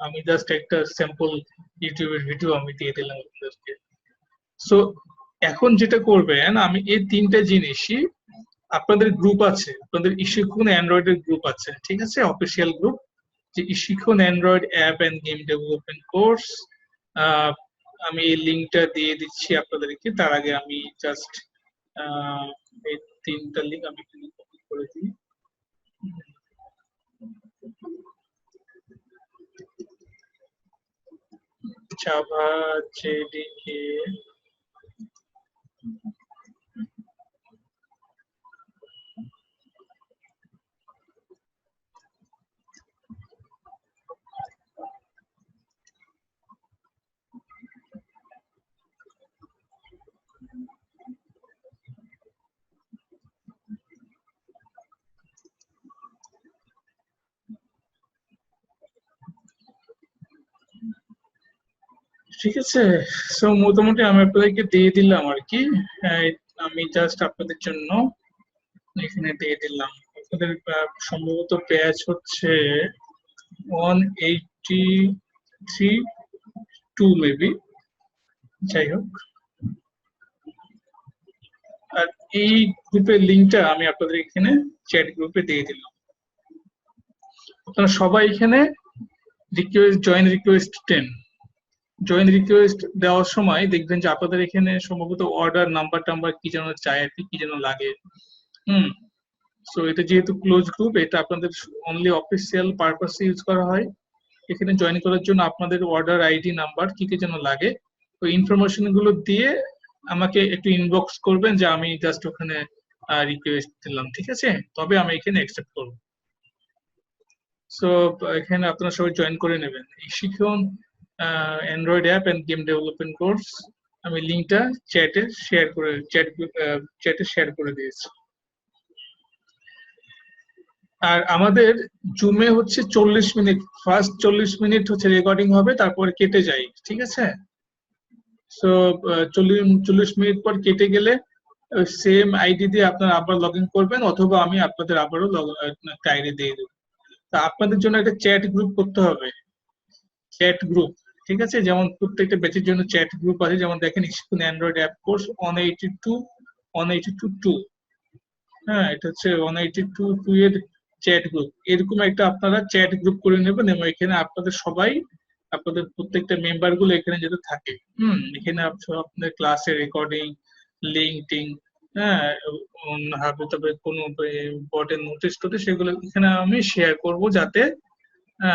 আমি জাস্ট একটা স্যাম্পল ইউটিউবের ভিডিও আমি দিয়ে দিলাম আপনাদেরকে। সো এখন যেটা করবেন, আমি এই তিনটা জিনিসই, আপনাদের গ্রুপ আছে, আপনাদের ইশিখুন অ্যান্ড্রয়েড এর গ্রুপ আছে, ঠিক আছে, অফিসিয়াল গ্রুপ, যে eShikhon Android app and game development course. আমি এই লিঙ্কটা দিয়ে দিচ্ছি আপনাদেরকে। তার আগে আমি জাস্ট এই তিনটা লিঙ্ক আমি কপি করে দিই। জাভা জেডিকে, ঠিক আছে। সো মোটামুটি আমি আপনাদেরকে দিয়ে দিলাম আর কি। আমি জাস্ট আপনাদের জন্য এখানে দিয়ে দিলাম। আপনাদের সম্ভবত ব্যাচ হচ্ছে 183 মেবি, যাই হোক। আর এই গ্রুপের লিঙ্কটা আমি আপনাদের এখানে চ্যাট গ্রুপে দিয়ে দিলাম। আপনারা সবাই এখানে জয়েন রিকোয়েস্ট 10 জয়েন রিকোয়েস্ট দেওয়ার সময় দেখবেন যে আপনাদের এখানে সম্ভবত অর্ডার নাম্বার টাম্বার কি যেন চায় আর কি যেন লাগে। হুম। সো এটা যেহেতু ক্লোজ গ্রুপ, এটা আপনাদের অনলি অফিসিয়াল পারপাসে ইউজ করা হয়। এখানে জয়েন করার জন্য আপনাদের অর্ডার আইডি নাম্বার কি কি যেন লাগে, ওই ইনফরমেশন গুলো দিয়ে আমাকে একটু ইনবক্স করবেন যে আমি জাস্ট ওখানে রিকোয়েস্ট দিলাম, ঠিক আছে, তবে আমি এখানে অ্যাকসেপ্ট করবো। সো এখানে আপনারা সবাই জয়েন করে নেবেন। শিখুন Android app and game development course, আমি লিঙ্কটা চ্যাটে শেয়ার করে দিয়েছি। আর আমাদের জুমে হচ্ছে 40 মিনিট, ফার্স্ট 40 মিনিট হচ্ছে রেকর্ডিং হবে, তারপরে কেটে যায়, ঠিক আছে। সো 40 মিনিট পর কেটে গেলে সেম আইডি দিয়ে আপনারা আবার লগ ইন করবেন, অথবা আমি আপনাদের আবারও একটা আইডি দিয়ে দেবো। তা আপনাদের জন্য একটা চ্যাট গ্রুপ করতে হবে, চ্যাট গ্রুপ, ঠিক আছে। যেমন প্রত্যেকটা ব্যাচের জন্য চ্যাট গ্রুপ আছে, যেমন দেখেন শিখুন অ্যান্ড্রয়েড অ্যাপ কোর্স 182 হ্যাঁ, এটা হচ্ছে 182 এর চ্যাট গ্রুপ। এরকম একটা আপনারা চ্যাট গ্রুপ করে নেবেন, এবং এখানে আপনাদের সবাই, আপনাদের প্রত্যেকটা মেম্বার গুলো এখানে যাতে থাকে। এখানে আপনাদের ক্লাসের রেকর্ডিং, লিঙ্কডিং, হ্যাঁ, হবে, তবে কোনো ইম্পর্টেন্ট নোটিস টোটিস সেগুলো এখানে আমি শেয়ার করব, যাতে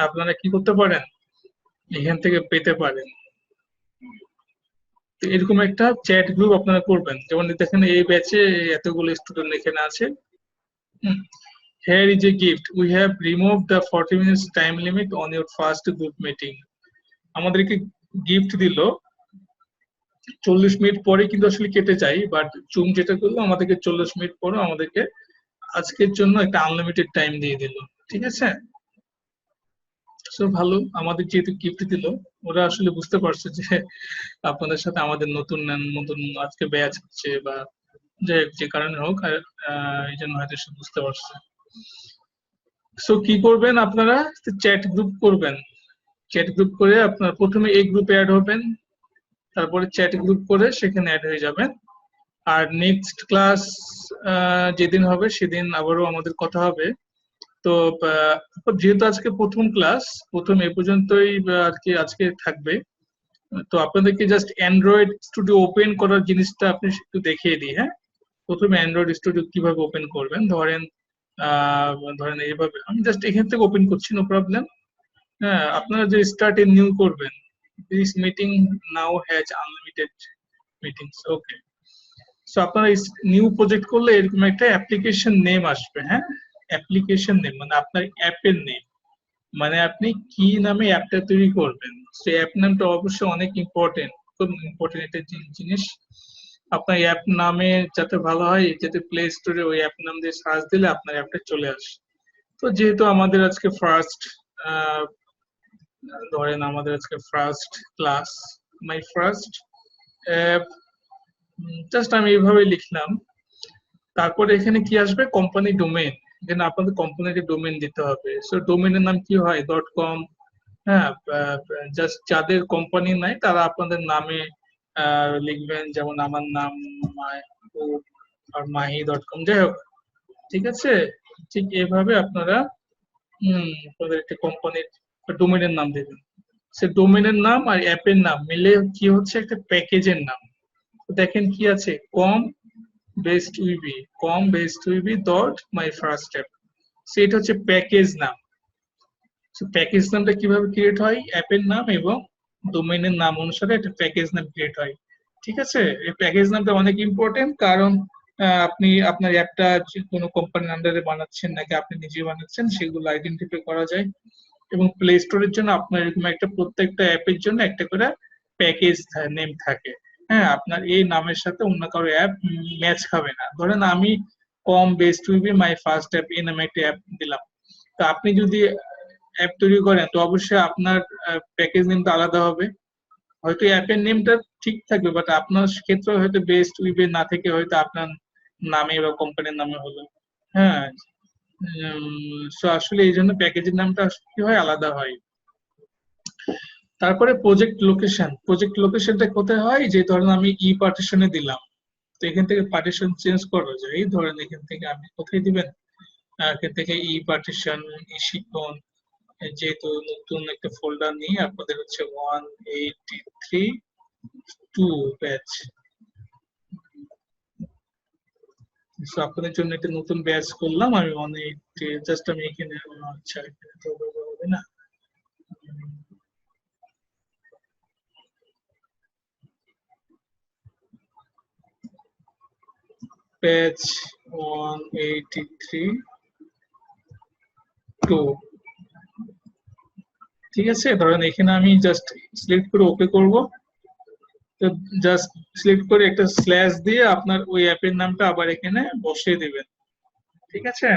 আপনারা কি করতে পারেন, এখান থেকে পেতে পারেন। তো এরকম একটা চ্যাট গ্রুপ আপনারা করবেন। যেমন দেখেন এই ব্যাচে এতগুলো স্টুডেন্ট এখানে আছে। Here is a gift. We have removed the 40 minutes time limit on your first group meeting. আমাদেরকে গিফট দিল, 40 মিনিট পরে কিন্তু আসলে কেটে যায়, বাট জুম যেটা করলো আমাদেরকে 40 মিনিট পরে আমাদেরকে আজকের জন্য একটা আনলিমিটেড টাইম দিয়ে দিল, ঠিক আছে। সো ভালো, আমাদের যেহেতু গিফট দিল, ওরা আসলে বুঝতে পারছে যে আপনাদের সাথে আমাদের নতুন নতুন আজকে ব্যাচ হচ্ছে, বা যে কারণে হোক, এই জন্য হয়তো সে বুঝতে পারছে। সো কি করবেন আপনারা, চ্যাট গ্রুপ করবেন। চ্যাট গ্রুপ করে আপনার প্রথমে এই গ্রুপে অ্যাড হবেন, তারপরে চ্যাট গ্রুপ করে সেখানে অ্যাড হয়ে যাবেন। আর নেক্সট ক্লাস যেদিন হবে সেদিন আবারও আমাদের কথা হবে। তো যেহেতু আজকে প্রথম ক্লাস, প্রথম এ পর্যন্তই আজকে থাকবে। তো আপনাদেরকে জাস্ট অ্যান্ড্রয়েড স্টুডিও ওপেন করার জিনিসটা আপনি একটু দেখিয়ে দিই। হ্যাঁ, প্রথমে অ্যান্ড্রয়েড স্টুডিও কিভাবে ওপেন করবেন। ধরেন ধরেন এইভাবে আমি জাস্ট এখান থেকে ওপেন করছি, নো প্রবলেম। হ্যাঁ, আপনারা যে স্টার্ট এ নিউ করবেন, this meeting now has unlimited meetings, okay. So আপনারা নিউ প্রজেক্ট করলে এরকম একটা অ্যাপ্লিকেশন নেম আসবে। হ্যাঁ, অ্যাপ্লিকেশন নেম মানে আপনার অ্যাপের নেম, মানে আপনি কি নামে অ্যাপটা তৈরি করবেন। সেই অ্যাপ নামটা অবশ্যই অনেক ইম্পর্টেন্ট, খুব ইম্পর্টেন্ট একটা জিনিস। আপনার অ্যাপ নামে যাতে ভালো হয়, যাতে প্লে স্টোরে ওই অ্যাপ নাম দিয়ে সার্চ দিলে আপনার অ্যাপটা চলে আসে। তো যেহেতু আমাদের আজকে ফার্স্ট, ধরেন আমাদের আজকে ফার্স্ট ক্লাস, মাই ফার্স্ট অ্যাপ, জাস্ট আমি এইভাবে লিখলাম। তারপরে এখানে কি আসবে, কোম্পানি ডোমেইন। এখানে আপনাদের কোম্পানিকে ডোমেইন দিতে হবে। সো ডোমেইনের নাম কি হয়, .com। হ্যাঁ, জাস্ট যাদের কোম্পানি নাই তারা আপনাদের নামে লিখবেন, যেমন আমার নাম মাহবুব আর mahi.com, যাই হোক, ঠিক আছে। ঠিক এভাবে আপনারা আপনাদের একটা কোম্পানির ডোমেইনের নাম দেবেন। সে ডোমেইনের নাম আর অ্যাপের নাম মিলে কি হচ্ছে, একটা প্যাকেজের নাম। দেখেন কি আছে, com-based.my-first-app, সেটা হচ্ছে প্যাকেজ নাম। প্যাকেজ নামটা কিভাবে ক্রিয়েট হয়, অ্যাপের নাম এবং ডোমেইনের নাম অনুসারে একটা প্যাকেজ নাম ক্রিয়েট হয়। ঠিক আছে, এই প্যাকেজ নামটা অনেক ইম্পর্টেন্ট, কারণ আপনি আপনার অ্যাপটা কোনো কোম্পানির আন্ডারে বানাচ্ছেন নাকি আপনি নিজে বানাচ্ছেন সেগুলো আইডেন্টিফাই করা যায়। এবং প্লে স্টোরের জন্য আপনার এরকম একটা প্রত্যেকটা অ্যাপের জন্য একটা করে প্যাকেজ নেম থাকে। হ্যাঁ, আপনার এই নামের সাথে অন্য কারো অ্যাপ ম্যাচ খাবে না। ধরেন আমি com base to be my first app এই নামে একটা অ্যাপ দিলাম। তো আপনি যদি অ্যাপ তৈরি করেন তো অবশ্যই আপনার প্যাকেজ নেমটা আলাদা হবে। হয়তো অ্যাপের নেমটা ঠিক থাকবে, বাট আপনার ক্ষেত্রে হয়তো বেস্ট উইবে না থেকে হয়তো আপনার নামে বা কোম্পানির নামে হলো। হ্যাঁ, সো আসলে এই জন্য প্যাকেজের নামটা কি হয়, আলাদা হয়। তারপরে প্রজেক্ট লোকেশনটা কোথায় হয়, যে ধরেন আমি পার্টিশনে দিলাম, তো এখান থেকে পার্টিশন চেঞ্জ করা যায়। ধরেন এখান থেকে আপনি কোথায় দিবেন, এখান থেকে পার্টিশন, শিখন, যেহেতু নতুন একটা ফোল্ডার নিয়ে আপনাদের হচ্ছে 183.2 ব্যাচ। আপনাদের জন্য একটা নতুন ব্যাচ করলাম আমি 180, জাস্ট আমি এখানে, আচ্ছা এখানে তো হবে না, ব্যাচ 183.2, ঠিক আছে। ধরেন এখানে আমি জাস্ট সিলেক্ট করে ওকে করব। তো জাস্ট সিলেক্ট করে একটা স্ল্যাশ দিয়ে আপনার ওই অ্যাপের নামটা আবার এখানে বসিয়ে দিবেন। ঠিক আছে,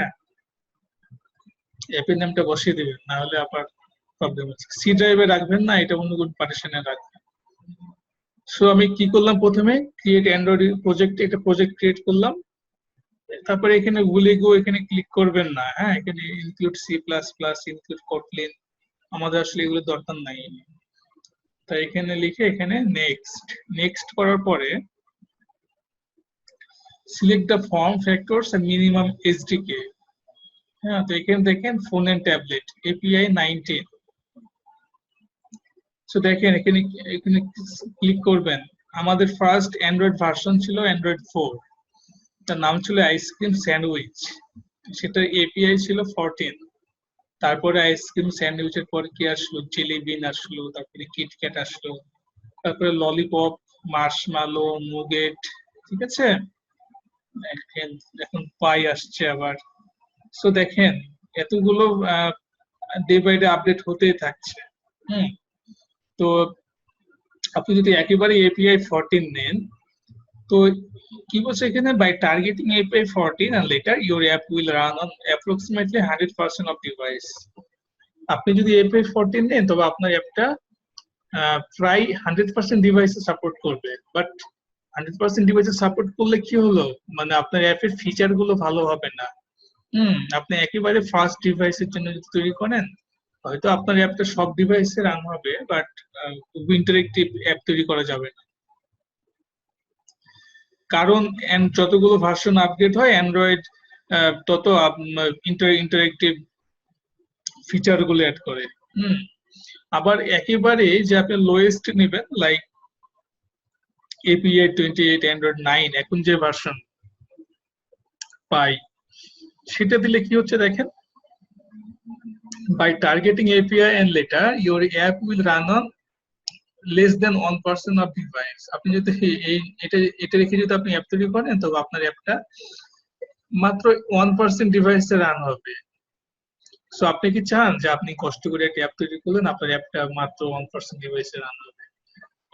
অ্যাপের নামটা বসিয়ে দিবেন, না হলে আবার প্রবলেম আছে। সি ড্রাইভে রাখবেন না, এটা অন্য কোন পার্টিশনে রাখবেন। সো আমি কি করলাম, প্রথমে ক্রিয়েট অ্যান্ড্রয়েড প্রজেক্ট, একটা প্রজেক্ট ক্রিয়েট করলাম। তারপরে এখানে ভুলে গো এখানে ক্লিক করবেন না। হ্যাঁ, এখানে ইনক্লুড C++, ইনক্লুড কটলিন, আমাদের আসলে এগুলো দরকার নাই। তাই এখানে লিখে এখানে নেক্সট, নেক্সট করার পরে select the form factors and minimum SDK. হ্যাঁ, তো এখানে দেখেন phone and tablet API 19। So দেখেন এখানে এখানে ক্লিক করবেন। আমাদের ফার্স্ট অ্যান্ড্রয়েড ভার্সন ছিল অ্যান্ড্রয়েড 4, তার নাম ছিল আইসক্রিম স্যান্ডউইচ, সেটার API ছিল 14। তারপরে আইসক্রিম স্যান্ডউইচের পর কি আসলো, জেলি বিন আসলো, তারপরে কিটক্যাট আসলো, তারপরে ললিপপ, মার্শমালো, নুগেট, ঠিক আছে। দেখেন এখন পাই আসছে আবার। সো দেখেন এতগুলো ডে বাই ডে আপডেট হতেই থাকছে। হুম, তো আপনি যদি একেবারে API 14 নেন, তো কি বলছে এখানে, by targeting API 14 and later your app will run on approximately 100% of device। আপনি যদি API 14 নেন তবে আপনার অ্যাপটা প্রায় 100% ডিভাইসে সাপোর্ট করবে। বাট 100% ডিভাইসে সাপোর্ট করলে কি হলো, মানে আপনার অ্যাপের ফিচার গুলো ভালো হবে না। আপনি একেবারে ফার্স্ট ডিভাইসের জন্য যদি তৈরি করেন, হয়তো আপনার অ্যাপটা সব ডিভাইসে রান হবে, বাট ইন্টারেক্টিভ অ্যাপ তৈরি করা যাবে না। কারণ যতগুলো ভার্সন আপডেট হয় অ্যান্ড্রয়েড তত ইন্টারেক্টিভ ফিচার গুলো অ্যাড করে। আবার একেবারে যে আপনি লোয়েস্ট নেবেন, লাইক API 28, অ্যান্ড্রয়েড 9 এখন যে ভার্সন পাই, সেটা দিলে কি হচ্ছে দেখেন, by targeting API and later your app will run on less than 1% of device. আপনি যদি এটা রেখে যদি আপনি অ্যাপ তৈরি করেন, তবে আপনার অ্যাপটা মাত্র 1% ডিভাইসে রান হবে। সো আপনি কি চান যে আপনি কষ্ট করে একটা অ্যাপ তৈরি করলেন, আপনার অ্যাপটা মাত্র 1% ডিভাইসে রান হবে?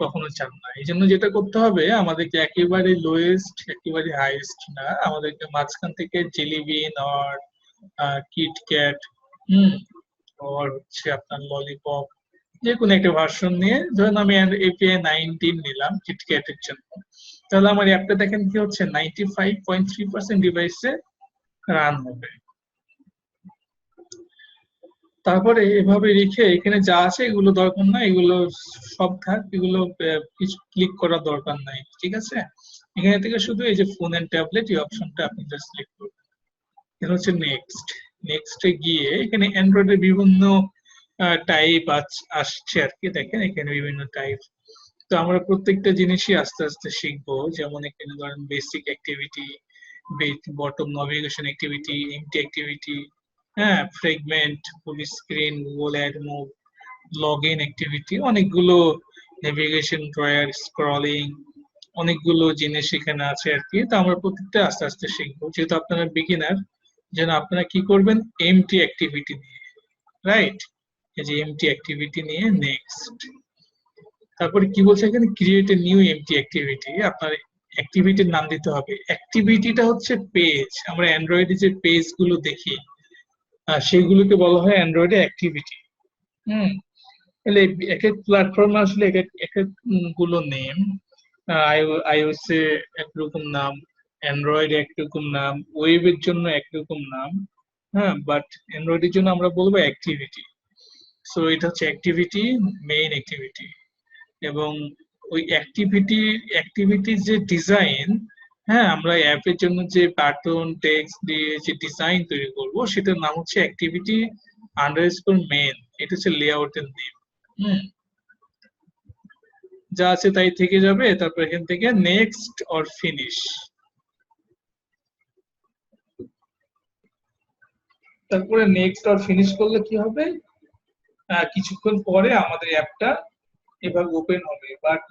কখনো চান না। এই জন্য যেটা করতে হবে, আমাদেরকে একেবারে লোয়েস্ট একেবারে হাইয়েস্ট না, আমাদেরকে মাঝখান থেকে জেলি বিন আর কিটক্যাট আর হচ্ছে আপনার ললিপপ, যে কোনো একটা ভার্সন নিয়ে, ধরুন আমি এপিআই 19 নিলাম কিটক্যাটের জন্য, তাহলে আমার অ্যাপটা দেখেন কি হচ্ছে 95.3% ডিভাইসে রান হবে। তারপরে এভাবে রেখে এখানে যা আছে এগুলো দরকার না, এগুলো সব থাক, এগুলো কিছু ক্লিক করার দরকার নাই, ঠিক আছে? এখানে থেকে শুধু এই যে ফোন এন্ড ট্যাবলেট এই অপশনটা আপনি জাস্ট সিলেক্ট করবেন। এটা হচ্ছে নেক্সট। নেক্সটে গিয়ে এখানে অ্যান্ড্রয়েডের বিভিন্ন টাইপ আসছে আর কি, দেখেন এখানে বিভিন্ন টাইপ। তো আমরা প্রত্যেকটা জিনিসই আস্তে আস্তে শিখবো। যেমন এখানে ধরেন basic activity, bottom navigation activity, empty activity, হ্যাঁ, fragment, full screen, Google AdMob, log in activity, অনেকগুলো নেভিগেশন, ড্রয়ার, স্ক্রলিং, অনেকগুলো জিনিস এখানে আছে আর কি। তো আমরা প্রত্যেকটা আস্তে আস্তে শিখবো, যেহেতু আপনারা বিগিনার, যেন আপনারা কি করবেন, এমটি অ্যাক্টিভিটি নিয়ে, রাইট? এই যে এমটি অ্যাক্টিভিটি নিয়ে নেক্সট। তারপরে কি বলছে এখানে, create a new empty activity. আপনার অ্যাক্টিভিটির নাম দিতে হবে। অ্যাক্টিভিটিটা হচ্ছে পেজ, আমরা অ্যান্ড্রয়েডে যে পেজ গুলো দেখি সেগুলোকে বলা হয় অ্যান্ড্রয়েডে অ্যাক্টিভিটি। হুম, তাহলে এক এক প্ল্যাটফর্মে আসলে এক এক গুলো নেম, iOS এ একরকম নাম, অ্যান্ড্রয়েড একরকম নাম, ওয়েবের জন্য একরকম নাম, হ্যাঁ, বাট অ্যান্ড্রয়েডের জন্য আমরা বলবো অ্যাক্টিভিটি। সো এটা হচ্ছে অ্যাক্টিভিটি, মেইন অ্যাক্টিভিটি। এবং ওই অ্যাক্টিভিটির যে ডিজাইন, হ্যাঁ, আমরা অ্যাপের জন্য যে বাটন টেক্সট দিয়ে যে ডিজাইন তৈরি করব, সেটার নাম হচ্ছে অ্যাক্টিভিটি আন্ডারস্কোর মেইন। এটা হচ্ছে লেআউটের নেম। যা আছে তাই থেকে যাবে। তারপর এখান থেকে নেক্সট অর ফিনিশ। তারপরে নেক্সট অর ফিনিশ করলে কি হবে, কিছুক্ষণ পরে আমাদের অ্যাপটা এভাবে ওপেন হবে। বাট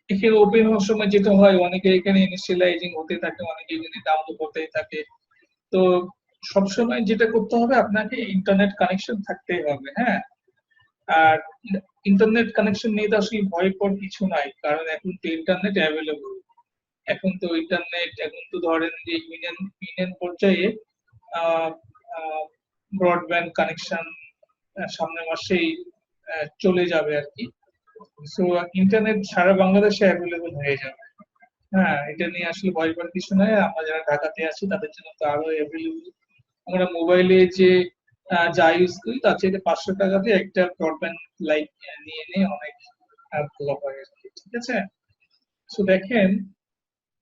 এখানে ওপেন হওয়ার সময় যেটা হয়, অনেকে এখানে ইনিশিয়ালাইজিং হতে থাকে, অনেকে এখানে ডাউনলোড হতেই থাকে। তো সবসময় যেটা করতে হবে, আপনাকে ইন্টারনেট কানেকশন থাকতেই হবে, হ্যাঁ। আর ইন্টারনেট কানেকশন নিয়ে তো আসলে ভয় পাওয়ার কিছু নাই, কারণ এখন তো ইন্টারনেট অ্যাভেলেবল। এখন তো ইন্টারনেট, এখন তো ধরেন যে ইউনিয়ন পর্যায়ে ব্রডব্যান্ড কানেকশন সামনের মাসেই চলে যাবে আর কি। সো ইন্টারনেট সারা বাংলাদেশে অ্যাভেলেবল হয়ে যাবে। হ্যাঁ, এটা নিয়ে আসলে ভয় পাওয়ার কিছু নাই। আমরা যারা ঢাকাতে আছি তাদের জন্য তো আরো অ্যাভেলেবল। আমরা মোবাইলে যে যা ইউজ করি তার চেয়ে 500 টাকাতে একটা ব্রডব্যান্ড লাইট নিয়ে অনেক ভালো হয় আর কি, ঠিক আছে? সো দেখেন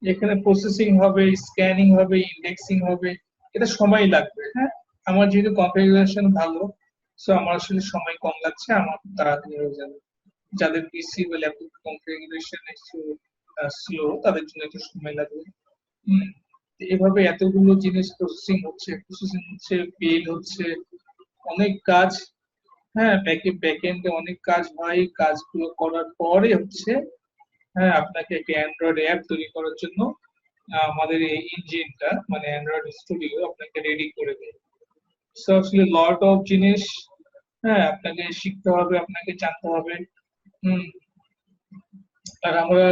এখানে প্রসেসিং হবে, স্ক্যানিং হবে, ইন্ডেক্সিং হবে, এটা সময় লাগবে, হ্যাঁ। আমার যেহেতু কনফিগারেশন ভালো, সো আমার আসলে সময় কম লাগছে, আমার তাড়াতাড়ি হয়ে যাবে। যাদের পিসি বা ল্যাপটপ কনফিগারেশন একটু স্লো, তাদের জন্য একটু সময় লাগবে। হুম, এভাবে এতগুলো জিনিস প্রসেসিং হচ্ছে, বিল হচ্ছে, অনেক কাজ, হ্যাঁ, ব্যাকএন্ডে অনেক কাজ হয়। কাজগুলো করার পরে হচ্ছে, হ্যাঁ, আপনাকে একটা অ্যান্ড্রয়েড অ্যাপ তৈরি করার জন্য আমাদের এই ইঞ্জিনটা মানে অ্যান্ড্রয়েড স্টুডিও আপনাকে রেডি করে দেয়। সো আসলে লট অফ জিনিস, হ্যাঁ, আপনাকে শিখতে হবে, আপনাকে জানতে হবে। হুম, আর আমরা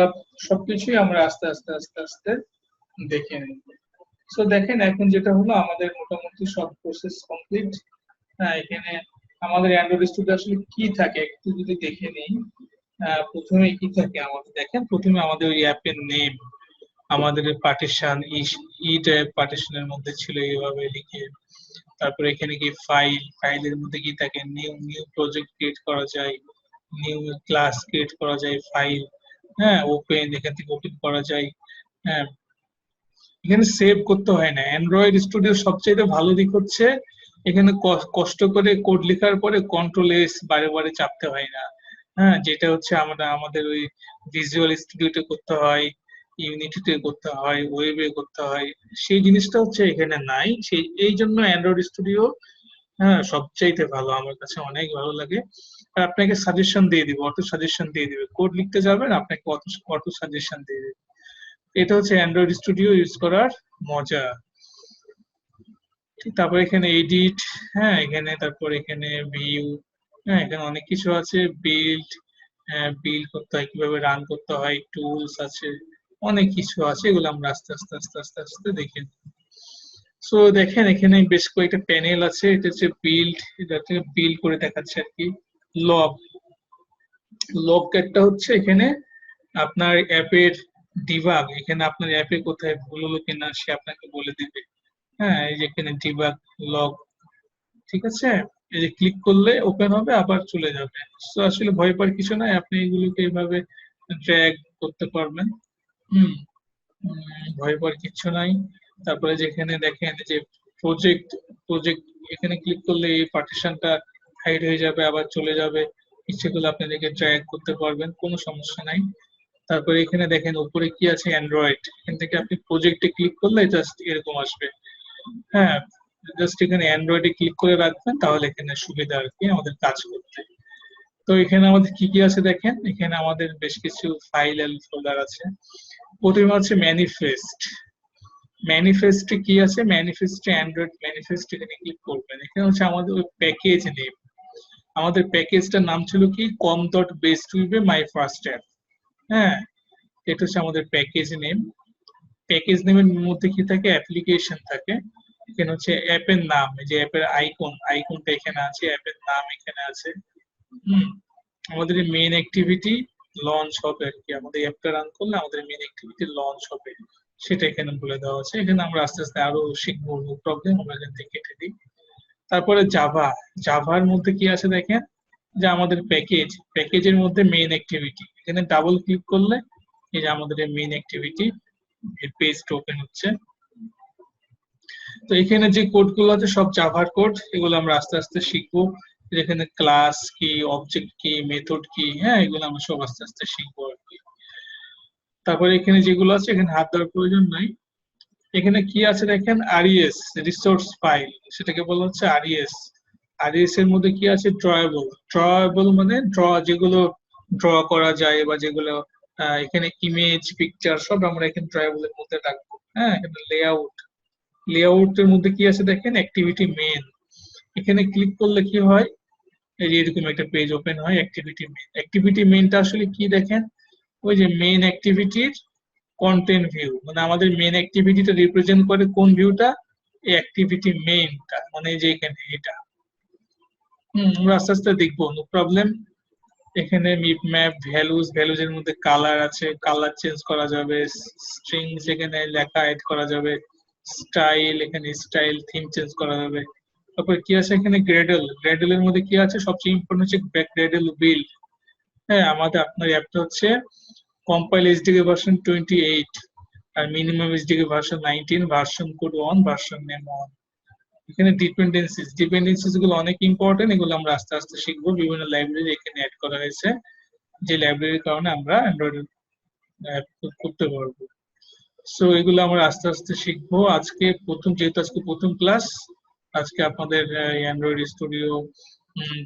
সবকিছুই আমরা আস্তে আস্তে আস্তে আস্তে দেখে নিই। সো দেখেন এখন যেটা হলো, আমাদের মোটামুটি সব প্রসেস কমপ্লিট। হ্যাঁ, এখানে আমাদের অ্যান্ড্রয়েড স্টুডিও আসলে কি থাকে একটু যদি দেখে নিই। প্রথমে কি থাকে আমাদের, দেখেন প্রথমে আমাদের ওই অ্যাপের নেম, আমাদের পার্টিশন, ই টাইপ পার্টিশনের মধ্যে ছিল এইভাবে লিখে। তারপরে এখানে কি ফাইলের মধ্যে কি থাকে, নিউ প্রজেক্ট ক্রিয়েট করা যায়, নিউ ক্লাস ক্রিয়েট করা যায়, ফাইল, হ্যাঁ, ওপেন, এখান থেকে ওপেন করা যায়, হ্যাঁ। এখানে সেভ করতে হয় না। অ্যান্ড্রয়েড স্টুডিও সবচেয়ে ভালো দিক হচ্ছে এখানে কষ্ট করে কোড লেখার পরে কন্ট্রোল এস বারে বারে চাপতে হয় না, হ্যাঁ, যেটা হচ্ছে আমরা আমাদের ওই ভিজুয়াল স্টুডিওতে করতে হয়, ইউনিটিতে করতে হয়, ওয়েবে করতে হয়, সেই জিনিসটা হচ্ছে এখানে নাই। সেই এই জন্য অ্যান্ড্রয়েড স্টুডিও হ্যাঁ সবচাইতে ভালো, আমার কাছে অনেক ভালো লাগে। আর আপনাকে সাজেশন দিয়ে দিবে, অটো সাজেশন দিয়ে দিবে, কোড লিখতে যাবেন আপনাকে অটো অটো সাজেশন দিয়ে দিবে। এটা হচ্ছে অ্যান্ড্রয়েড স্টুডিও ইউজ করার মজা। তারপর এখানে এডিট, হ্যাঁ এখানে তারপর এখানে ভিউ, হ্যাঁ এখানে অনেক কিছু আছে, বিল্ড, বিল্ড করতে হয়, কিভাবে রান করতে হয়, টুলস আছে, অনেক কিছু আছে, এগুলো আমরা আস্তে আস্তে আস্তে আস্তে আস্তে দেখে নিই। সো দেখেন এখানে বেশ কয়েকটা প্যানেল আছে, এটা হচ্ছে বিল্ড, এটা হচ্ছে বিল্ড করে দেখাচ্ছে আর কি। লগ, লগ একটা হচ্ছে এখানে আপনার অ্যাপের ডিবাগ, এখানে আপনার অ্যাপে কোথায় ভুল হলো কিনা সে আপনাকে বলে দিবে। হ্যাঁ এই যে এখানে ডিবাগ লগ, ঠিক আছে, এই যে ক্লিক করলে ওপেন হবে আবার চলে যাবে। তো আসলে ভয় পাওয়ার কিছু নাই, আপনি এগুলোকে এইভাবে ড্র্যাগ করতে পারবেন। হুম, ভয় পাওয়ার কিচ্ছু নাই। তারপরে যেখানে দেখেন যে প্রজেক্ট, প্রজেক্ট এখানে ক্লিক করলে এই পার্টিশনটা হাইড হয়ে যাবে আবার চলে যাবে, ইচ্ছে করলে আপনি এটাকে ড্র্যাগ করতে পারবেন, কোনো সমস্যা নাই। তারপরে এখানে দেখেন উপরে কি আছে, অ্যান্ড্রয়েড, এখান থেকে আপনি প্রজেক্টে ক্লিক করলে জাস্ট এরকম আসবে। হ্যাঁ, জাস্ট এখানে অ্যান্ড্রয়েডে ক্লিক করে রাখবেন, তাহলে এখানে সুবিধা আর কি আমাদের কাজ করতে। তো এখানে আমাদের কি কি আছে দেখেন, এখানে আমাদের বেশ কিছু ফাইল এন্ড ফোল্ডার আছে। প্রথমে আছে ম্যানিফেস্ট, ম্যানিফেস্টে কি আছে, ম্যানিফেস্টে অ্যান্ড্রয়েড ম্যানিফেস্ট, এখানে ক্লিক করবেন। এখানে হচ্ছে আমাদের ওই প্যাকেজ নেম, আমাদের প্যাকেজটার নাম ছিল কি কম ডট বেস্ট উইবে মাই ফার্স্ট অ্যাপ। হ্যাঁ, এটা হচ্ছে আমাদের প্যাকেজ নেম। প্যাকেজ নেমের মধ্যে কি থাকে, অ্যাপ্লিকেশন থাকে, এখানে হচ্ছে অ্যাপের নাম, এই যে অ্যাপের আইকন, আইকনটা এখানে আছে, অ্যাপের নাম এখানে আছে। হুম, আমাদের মেইন অ্যাক্টিভিটি লঞ্চ হবে আর কি, আমাদের অ্যাপটা রান করলে আমাদের মেইন অ্যাক্টিভিটি লঞ্চ হবে, সেটা এখানে বলে দেওয়া আছে। এখানে আমরা আস্তে আস্তে আরো শিখবো, নো প্রবলেম, আমরা এখান থেকে কেটে দিই। তারপরে জাভা, জাভার মধ্যে কি আছে দেখেন, যে আমাদের প্যাকেজ, প্যাকেজের মধ্যে মেইন অ্যাক্টিভিটি, এখানে ডাবল ক্লিক করলে এই যে আমাদের মেইন অ্যাক্টিভিটি পেজটা ওপেন হচ্ছে। তো এখানে যে কোডগুলো আছে সব জাভার কোড, এগুলো আমরা আস্তে আস্তে শিখবো। যেখানে ক্লাস কি, অবজেক্ট কি, মেথড কি, হ্যাঁ এগুলো আমরা সব আস্তে আস্তে শিখবো আর কি। তারপরে এখানে যেগুলো আছে এখানে হাত দেওয়ার প্রয়োজন নাই। এখানে কি আছে দেখেন, আরইএস রিসোর্স ফাইল, সেটাকে বলা হচ্ছে আরইএস। আরইএস এর মধ্যে কি আছে, ড্রয়েবল, ড্রয়েবল মানে ড্র, যেগুলো ড্র করা যায় বা যেগুলো এখানে ইমেজ পিকচার সব আমরা এখানে ড্রয়েবল এর মধ্যে রাখবো। হ্যাঁ, এখানে লেআউট, লেআউটের মধ্যে কি আছে দেখেন, অ্যাক্টিভিটি মেন, এখানে ক্লিক করলে কি হয়, এই যে এরকম একটা পেজ ওপেন হয়, অ্যাক্টিভিটি মেন। অ্যাক্টিভিটি মেনটা আসলে কি দেখেন, ওই যে মেন অ্যাক্টিভিটির কন্টেন্ট ভিউ, মানে আমাদের মেন অ্যাক্টিভিটিটা রিপ্রেজেন্ট করে কোন ভিউটা, এই অ্যাক্টিভিটি মেইনটা, মানে এই যে এখানে এটা। আমরা আস্তে আস্তে দেখবো, নো প্রবলেম। এখানে মিপ ম্যাপ, ভ্যালুজ, ভ্যালুজ এর মধ্যে কালার আছে, কালার চেঞ্জ করা যাবে, স্ট্রিংস এখানে লেখা এড করা যাবে, স্টাইল, এখানে স্টাইল থিম চেঞ্জ করা যাবে। তারপর কি আছে এখানে, গ্রেডল, গ্রেডল এর মধ্যে কি আছে, সবচেয়ে ইম্পর্টেন্ট হচ্ছে গ্রেডল বিল্ড। হ্যাঁ, আমাদের আপনার অ্যাপটা হচ্ছে কম্পাইল এসডিকে ভার্সন 28 আর minimum SDK version 19, version code 1, version name 1। এখানে ডিপেন্ডেন্সিস, ডিপেন্ডেন্সিস গুলো অনেক ইম্পর্টেন্ট, এগুলো আমরা আস্তে আস্তে শিখবো। বিভিন্ন লাইব্রেরি এখানে অ্যাড করা হয়েছে, যে লাইব্রেরির কারণে আমরা অ্যান্ড্রয়েড অ্যাপ করতে পারবো। সো এগুলো আমরা আস্তে আস্তে শিখবো। আজকে প্রথম, যেহেতু আজকে প্রথম ক্লাস, আজকে আপনাদের অ্যান্ড্রয়েড স্টুডিও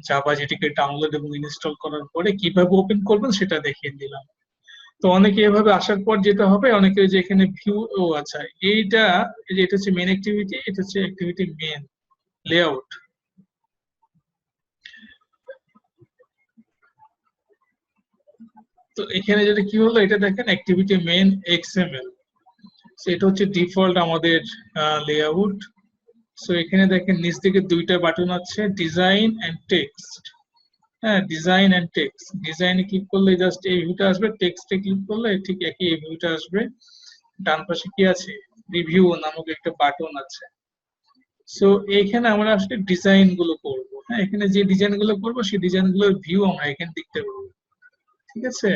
জাভা যেটিকে ডাউনলোড এবং ইনস্টল করার পরে কিভাবে ওপেন করবেন সেটা দেখিয়ে দিলাম। তো অনেকে এভাবে আসার পর যেটা হবে, অনেকে যে এখানে ভিউ, ও আচ্ছা এইটা, এই যে এটা হচ্ছে মেন অ্যাক্টিভিটি, এটা হচ্ছে অ্যাক্টিভিটি মেন লেআউট। তো এখানে যেটা কি হলো, এটা দেখেন অ্যাক্টিভিটি মেন এক্সএমএল, এটা হচ্ছে ডিফল্ট আমাদের লেআউট। সো এখানে দেখেন নিচ দিকে দুইটা বাটন আছে, ডিজাইন এন্ড টেক্সট। হ্যাঁ, ডিজাইন এন্ড টেক্সট, ডিজাইনে ক্লিক করলে জাস্ট এই ভিউটা আসবে, টেক্সটে ক্লিক করলে ঠিক একই এই ভিউটা আসবে। ডান পাশে কি আছে, রিভিউ নামক একটা বাটন আছে। সো এইখানে আমরা আসলে ডিজাইন গুলো করবো। হ্যাঁ, এখানে যে ডিজাইন গুলো করবো সেই ডিজাইন গুলোর ভিউ আমরা এখানে দেখতে পারবো, ঠিক আছে।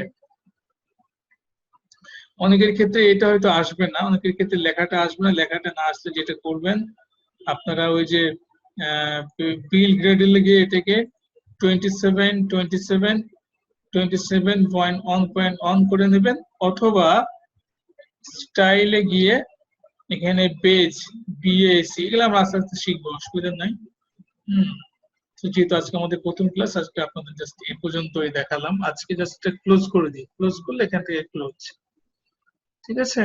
অনেকের ক্ষেত্রে এটা হয়তো আসবে না, অনেকের ক্ষেত্রে লেখাটা আসবে না, লেখাটা না আসলে যেটা করবেন আপনারা, ওই যে বিল গ্রেডে গিয়ে এটাকে 27 27 27.1.1 করে নেবেন, অথবা স্টাইলে গিয়ে এখানে পেজ বিএসি এগুলো আমরা আস্তে আস্তে শিখবো, অসুবিধা নাই। তো যেহেতু আজকে আমাদের প্রথম ক্লাস, আজকে আপনাদের জাস্ট এই পর্যন্তই দেখালাম। আজকে জাস্ট ক্লোজ করে দিই, ক্লোজ করলে এখান থেকে ক্লোজ। ঠিক আছে,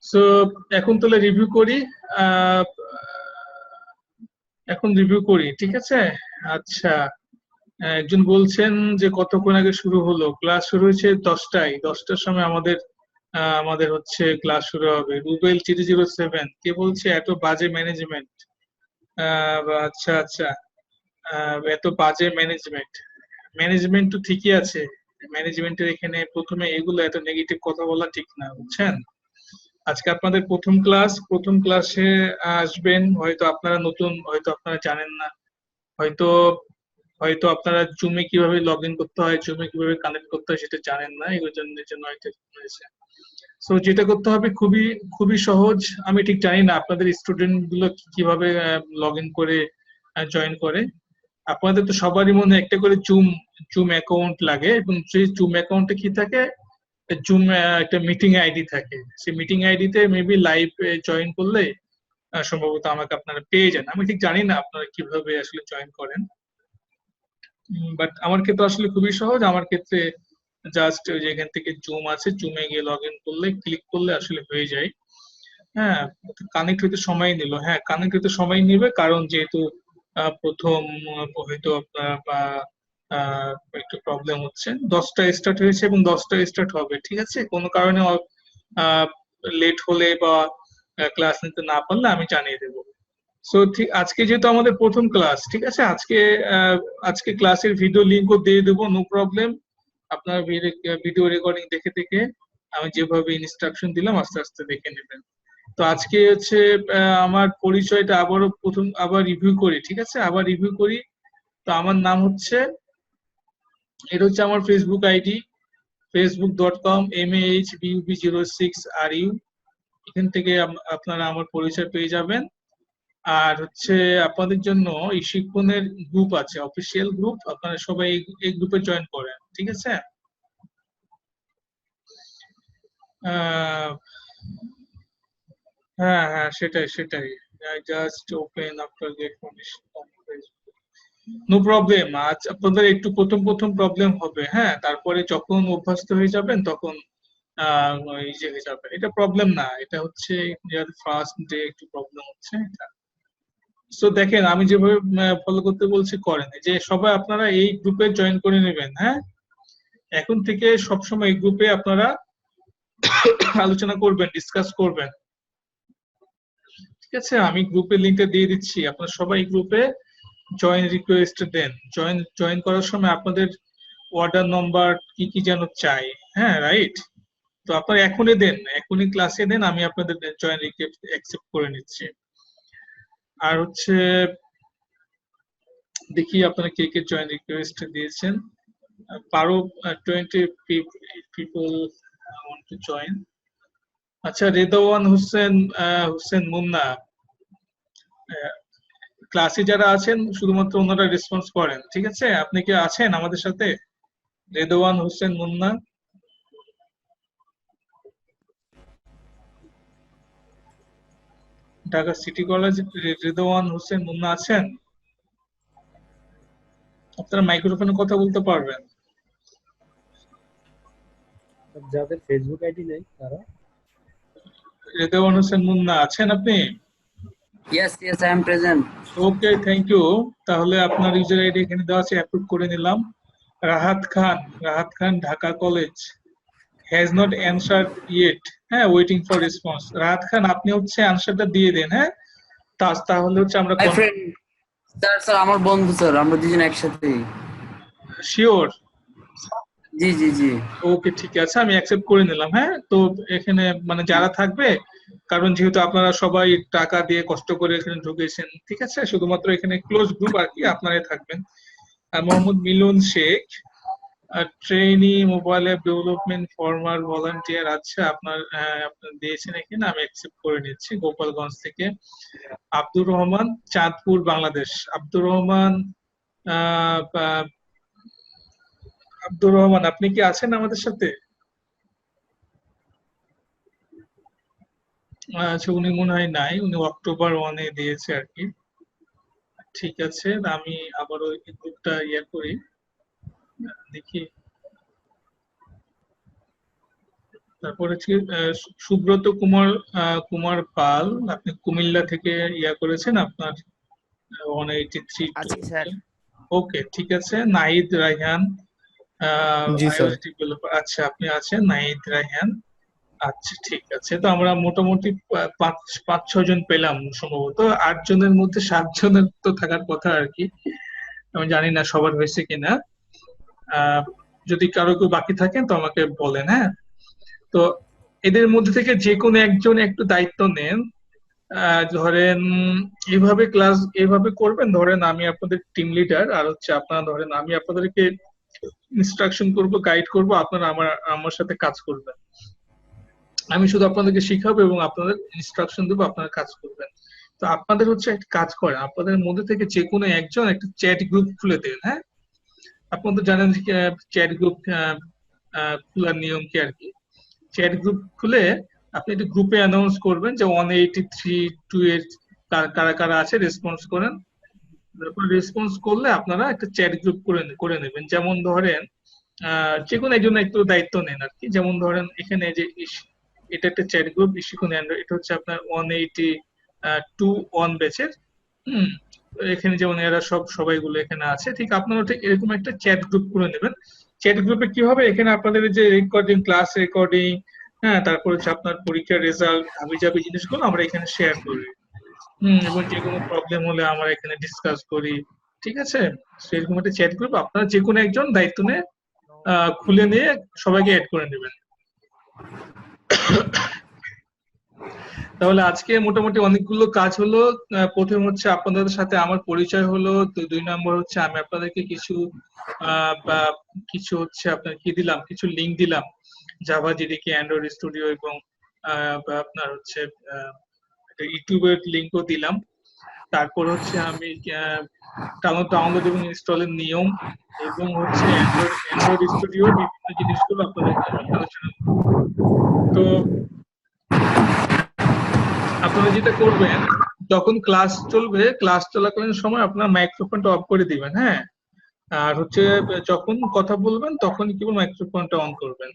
সো এখন তাহলে রিভিউ করি। আহ, এখন রিভিউ করি, ঠিক আছে। আচ্ছা, একজন বলছেন যে কতক্ষণ আগে শুরু হলো, ক্লাস শুরু হয়েছে 10টায়, 10টার সময় আমাদের আমাদের হচ্ছে ক্লাস শুরু হবে। রুবেল 007 কে বলছে এত বাজে ম্যানেজমেন্ট। আচ্ছা আচ্ছা, এত বাজে ম্যানেজমেন্ট। ম্যানেজমেন্ট তো ঠিকই আছে, ম্যানেজমেন্টের এখানে প্রথমে এগুলো এত নেগেটিভ কথা বলা ঠিক না, বুঝছেন। আজকে আপনাদের প্রথম ক্লাস, প্রথম ক্লাসে আসবেন, হয়তো আপনারা নতুন, হয়তো আপনারা জানেন না, হয়তো হয়তো আপনারা জুমে কিভাবে লগ ইন করতে হয়, জুমে কিভাবে কানেক্ট করতে হয় সেটা জানেন না, এগুলোর জন্য হয়তো হয়েছে। সো যেটা করতে হবে খুবই খুবই সহজ। আমি ঠিক জানি না আপনাদের স্টুডেন্ট গুলো কিভাবে লগ ইন করে জয়েন করে। আপনাদের তো সবারই মনে একটা করে জুম জুম অ্যাকাউন্ট লাগে, এবং সেই জুম অ্যাকাউন্টে কি থাকে, জুম একটা মিটিং আইডি থাকে। সেই মিটিং আইডিতে মেবি লাইভ জয়েন করলে সম্ভবত আমাকে আপনারা পেয়ে যান। আমি ঠিক জানি না আপনারা কিভাবে আসলে জয়েন করেন, বাট আমার ক্ষেত্রে আসলে খুবই সহজ। আমার ক্ষেত্রে জাস্ট ওই যে এখান থেকে জুম আছে, জুমে গিয়ে লগ ইন করলে, ক্লিক করলে আসলে হয়ে যায়। হ্যাঁ, কানেক্ট হইতে সময় নিল, হ্যাঁ কানেক্ট হইতে সময় নিবে, কারণ যেহেতু প্রথম হয়তো আপনার বা একটু প্রবলেম হচ্ছে। 10টায় স্টার্ট হয়েছে এবং 10টায় স্টার্ট হবে, ঠিক আছে। কোনো কারণে লেট হলে বা ক্লাস নিতে না পারলে আমি জানিয়ে দেবো। সো ঠিক আজকে যেহেতু আমাদের প্রথম ক্লাস, ঠিক আছে, আজকে ক্লাসের ভিডিও লিঙ্কও দিয়ে দেবো, নো প্রবলেম। আপনার ভিডিও রেকর্ডিং দেখে দেখে আমি যেভাবে ইনস্ট্রাকশন দিলাম আস্তে আস্তে দেখে নেবেন। তো আজকে হচ্ছে আমার পরিচয়টা আবার রিভিউ করি, ঠিক আছে, আবার রিভিউ করি। তো আমার নাম হচ্ছে, এটা হচ্ছে আমার ফেসবুক আইডি, facebook.com/mahbub06ru। এখান থেকে আপনারা আমার পরিচয় পেয়ে যাবেন। আর হচ্ছে আপনাদের জন্য এই শিক্ষণের গ্রুপ আছে, অফিসিয়াল গ্রুপ, আপনারা সবাই এই গ্রুপে জয়েন করেন, ঠিক আছে। আহ, হ্যাঁ হ্যাঁ, সেটাই সেটাই। I just open after get permission from Facebook. No problem. আজ আপনাদের একটু প্রথম প্রথম প্রবলেম হবে, হ্যাঁ, তারপরে যখন অভ্যস্ত হয়ে যাবেন তখন এই যে হয়ে যাবে, এটা প্রবলেম না। এটা হচ্ছে ফার্স্ট ডে একটু প্রবলেম হচ্ছে এটা। তো দেখেন, আমি যেভাবে ফলো করতে বলছি করেন, যে সবাই আপনারা এই গ্রুপে জয়েন করে নেবেন, হ্যাঁ। এখন থেকে সবসময় এই গ্রুপে আপনারা আলোচনা করবেন, ডিসকাস করবেন, ঠিক আছে। আমি গ্রুপের লিঙ্কটা দিয়ে দিচ্ছি, আপনারা সবাই গ্রুপে জয়েন রিকোয়েস্ট দেন। জয়েন করার সময় আপনাদের অর্ডার নাম্বার কি কি যেন চাই, হ্যাঁ রাইট। তো আপনারা এখনই দেন, এখনই ক্লাসে দেন, আমি আপনাদের জয়েন রিকোয়েস্ট অ্যাকসেপ্ট করে নিচ্ছি। আর হচ্ছে দেখি আপনারা কে কে জয়েন রিকোয়েস্ট দিয়েছেন। 20 পিপল ওয়ান্ট টু জয়েন। আচ্ছা, রেদওয়ান হোসেন, হোসেন মুন্না, ক্লাসে যারা আছেন শুধুমাত্র ওনারা রেসপন্স করেন, ঠিক আছে। আপনি কি আছেন আমাদের সাথে? Redwan Hossain Munna, Dhaka city college. রেদওয়ান হোসেন মুন্না আছেন? আপনারা মাইক্রোফোনে কথা বলতে পারবেন। যাদের ফেসবুক আইডি নেই তারা। রেদওয়ান হোসেন মুন্না আছেন আপনি? Yes, yes, I am present. Okay, thank you. তাহলে আপনার ইউজার আইডি এখানে দেওয়া আছে, অ্যাপ্রুভ করে নিলাম। Rahat Khan, Dhaka college, has not answered yet, হ্যাঁ, waiting for response. Rahat Khan, আপনি হচ্ছে অ্যানসারটা দিয়ে দেন, হ্যাঁ। তাহলে হচ্ছে আমরা My friend, স্যার আমার বন্ধু স্যার, আমরা দুজন একসাথে। শিওর? জি জি জি। ওকে, ঠিক আছে, আমি অ্যাকসেপ্ট করে নিলাম, হ্যাঁ। তো এখানে মানে যারা থাকবে, কারণ যেহেতু আপনারা সবাই টাকা দিয়ে কষ্ট করে এখানে ঢুকেছেন, ঠিক আছে, শুধুমাত্র এখানে ক্লোজ গ্রুপ আর কি, আপনারাই থাকবেন। Mohammad Milon Sheikh, trainee mobile app development former volunteer, আচ্ছা আপনার আপনার দিয়েছেন এখানে, আমি অ্যাকসেপ্ট করে নিচ্ছি। গোপালগঞ্জ থেকে আব্দুর রহমান, চাঁদপুর বাংলাদেশ। আব্দুর রহমান, আপনি কি আছেন আমাদের সাথে? আচ্ছা, উনি মনে হয় নাই, উনি অক্টোবর 1-এ দিয়েছে আর কি। ঠিক আছে, আমি আবারও এই গ্রুপটা করি, দেখি। তারপর হচ্ছে সুব্রত কুমার কুমার পাল, আপনি কুমিল্লা থেকে করেছেন, আপনার 183 টু। আছি স্যার। ওকে, ঠিক আছে। নাহিদ রায়হান, জি স্যার। iOS ডেভেলপার, আচ্ছা আপনি আছেন নাহিদ রায়হান। আচ্ছা ঠিক আছে, তো আমরা মোটামুটি পাঁচ পাঁচ ছয় জন পেলাম, সম্ভবত 8 জনের মধ্যে 7 জনের তো থাকার কথা আর কি। আমি জানি না সবার হয়েছে কিনা। আহ যদি কারো কেউ বাকি থাকেন তো আমাকে বলেন, হ্যাঁ। তো এদের মধ্যে থেকে যে কোনো একজন একটু দায়িত্ব নেন। ধরেন এইভাবে ক্লাস এইভাবে করবেন, ধরেন আমি আপনাদের টিম লিডার, আর হচ্ছে আপনারা ধরেন আমি আপনাদেরকে ইনস্ট্রাকশন করব, গাইড করব, আপনারা আমার আমার সাথে কাজ করবেন। আমি শুধু আপনাদেরকে শিখাবো এবং আপনাদের ইনস্ট্রাকশন দেবো, আপনারা কাজ করবেন। তো আপনাদের হচ্ছে একটা কাজ করেন, আপনাদের মধ্যে থেকে যে কোনো একজন একটা চ্যাট গ্রুপ খুলে দেন, হ্যাঁ। আপনারা তো জানেন যে চ্যাট গ্রুপ খোলার নিয়ম কি আর কি। চ্যাট গ্রুপ খুলে আপনি একটা গ্রুপে অ্যানাউন্স করবেন যে 183 এর কারা কারা আছে, রেসপন্স করেন। তারপর রেসপন্স করলে আপনারা একটা চ্যাট গ্রুপ করে নেবেন। যেমন ধরেন যে কোনো একজন একটু দায়িত্ব নেন আর কি। যেমন ধরেন এখানে যে এটা একটা চ্যাট গ্রুপ ইস্যুকন অ্যান্ড্রয়েড, এটা হচ্ছে আপনার 182 অন ব্যাচের। হুম, এখানে যেমন এরা সবাইগুলো এখানে আছে, ঠিক আপনারা ঠিক এরকম একটা চ্যাট গ্রুপ করে নেবেন। চ্যাট গ্রুপে কি হবে, এখানে আপনাদের যে রেকর্ডিং, ক্লাস রেকর্ডিং, হ্যাঁ, তারপর হচ্ছে আপনার পরীক্ষার রেজাল্ট, হাবিজাবি জিনিসগুলো আমরা এখানে শেয়ার করি। এবং যে কোনো প্রবলেম হলে আমরা এখানে ডিসকাস করি, ঠিক আছে। সেরকম একটা চ্যাট গ্রুপ আপনারা যে কোনো একজন দায়িত্ব নিয়ে খুলে নিয়ে সবাইকে অ্যাড করে নেবেন। তাহলে আজকে মোটামুটি অনেকগুলো কাজ হলো। প্রথম হচ্ছে আপনাদের সাথে আমার পরিচয় হলো, তো 2 নম্বর হচ্ছে আমি আপনাদেরকে কিছু বা কিছু হচ্ছে আপনার কি দিলাম, কিছু লিঙ্ক দিলাম, জাভা জিডিকে, অ্যান্ড্রয়েড স্টুডিও এবং বা আপনার হচ্ছে ইউটিউবের লিঙ্কও দিলাম। তারপর হচ্ছে আমি ডাউনলোড এবং ইনস্টলের নিয়ম এবং হচ্ছে অ্যান্ড্রয়েড স্টুডিও বিভিন্ন জিনিসগুলো আপনাদেরকে আমি আলোচনা করব। তো আপনারা যেটা করবেন, যখন ক্লাস চলবে, ক্লাস চলাকালীন সময় আপনার মাইক্রোফোনটা অফ করে দিবেন, হ্যাঁ। আর হচ্ছে যখন কথা বলবেন তখন কেবল মাইক্রোফোনটা অন করবেন।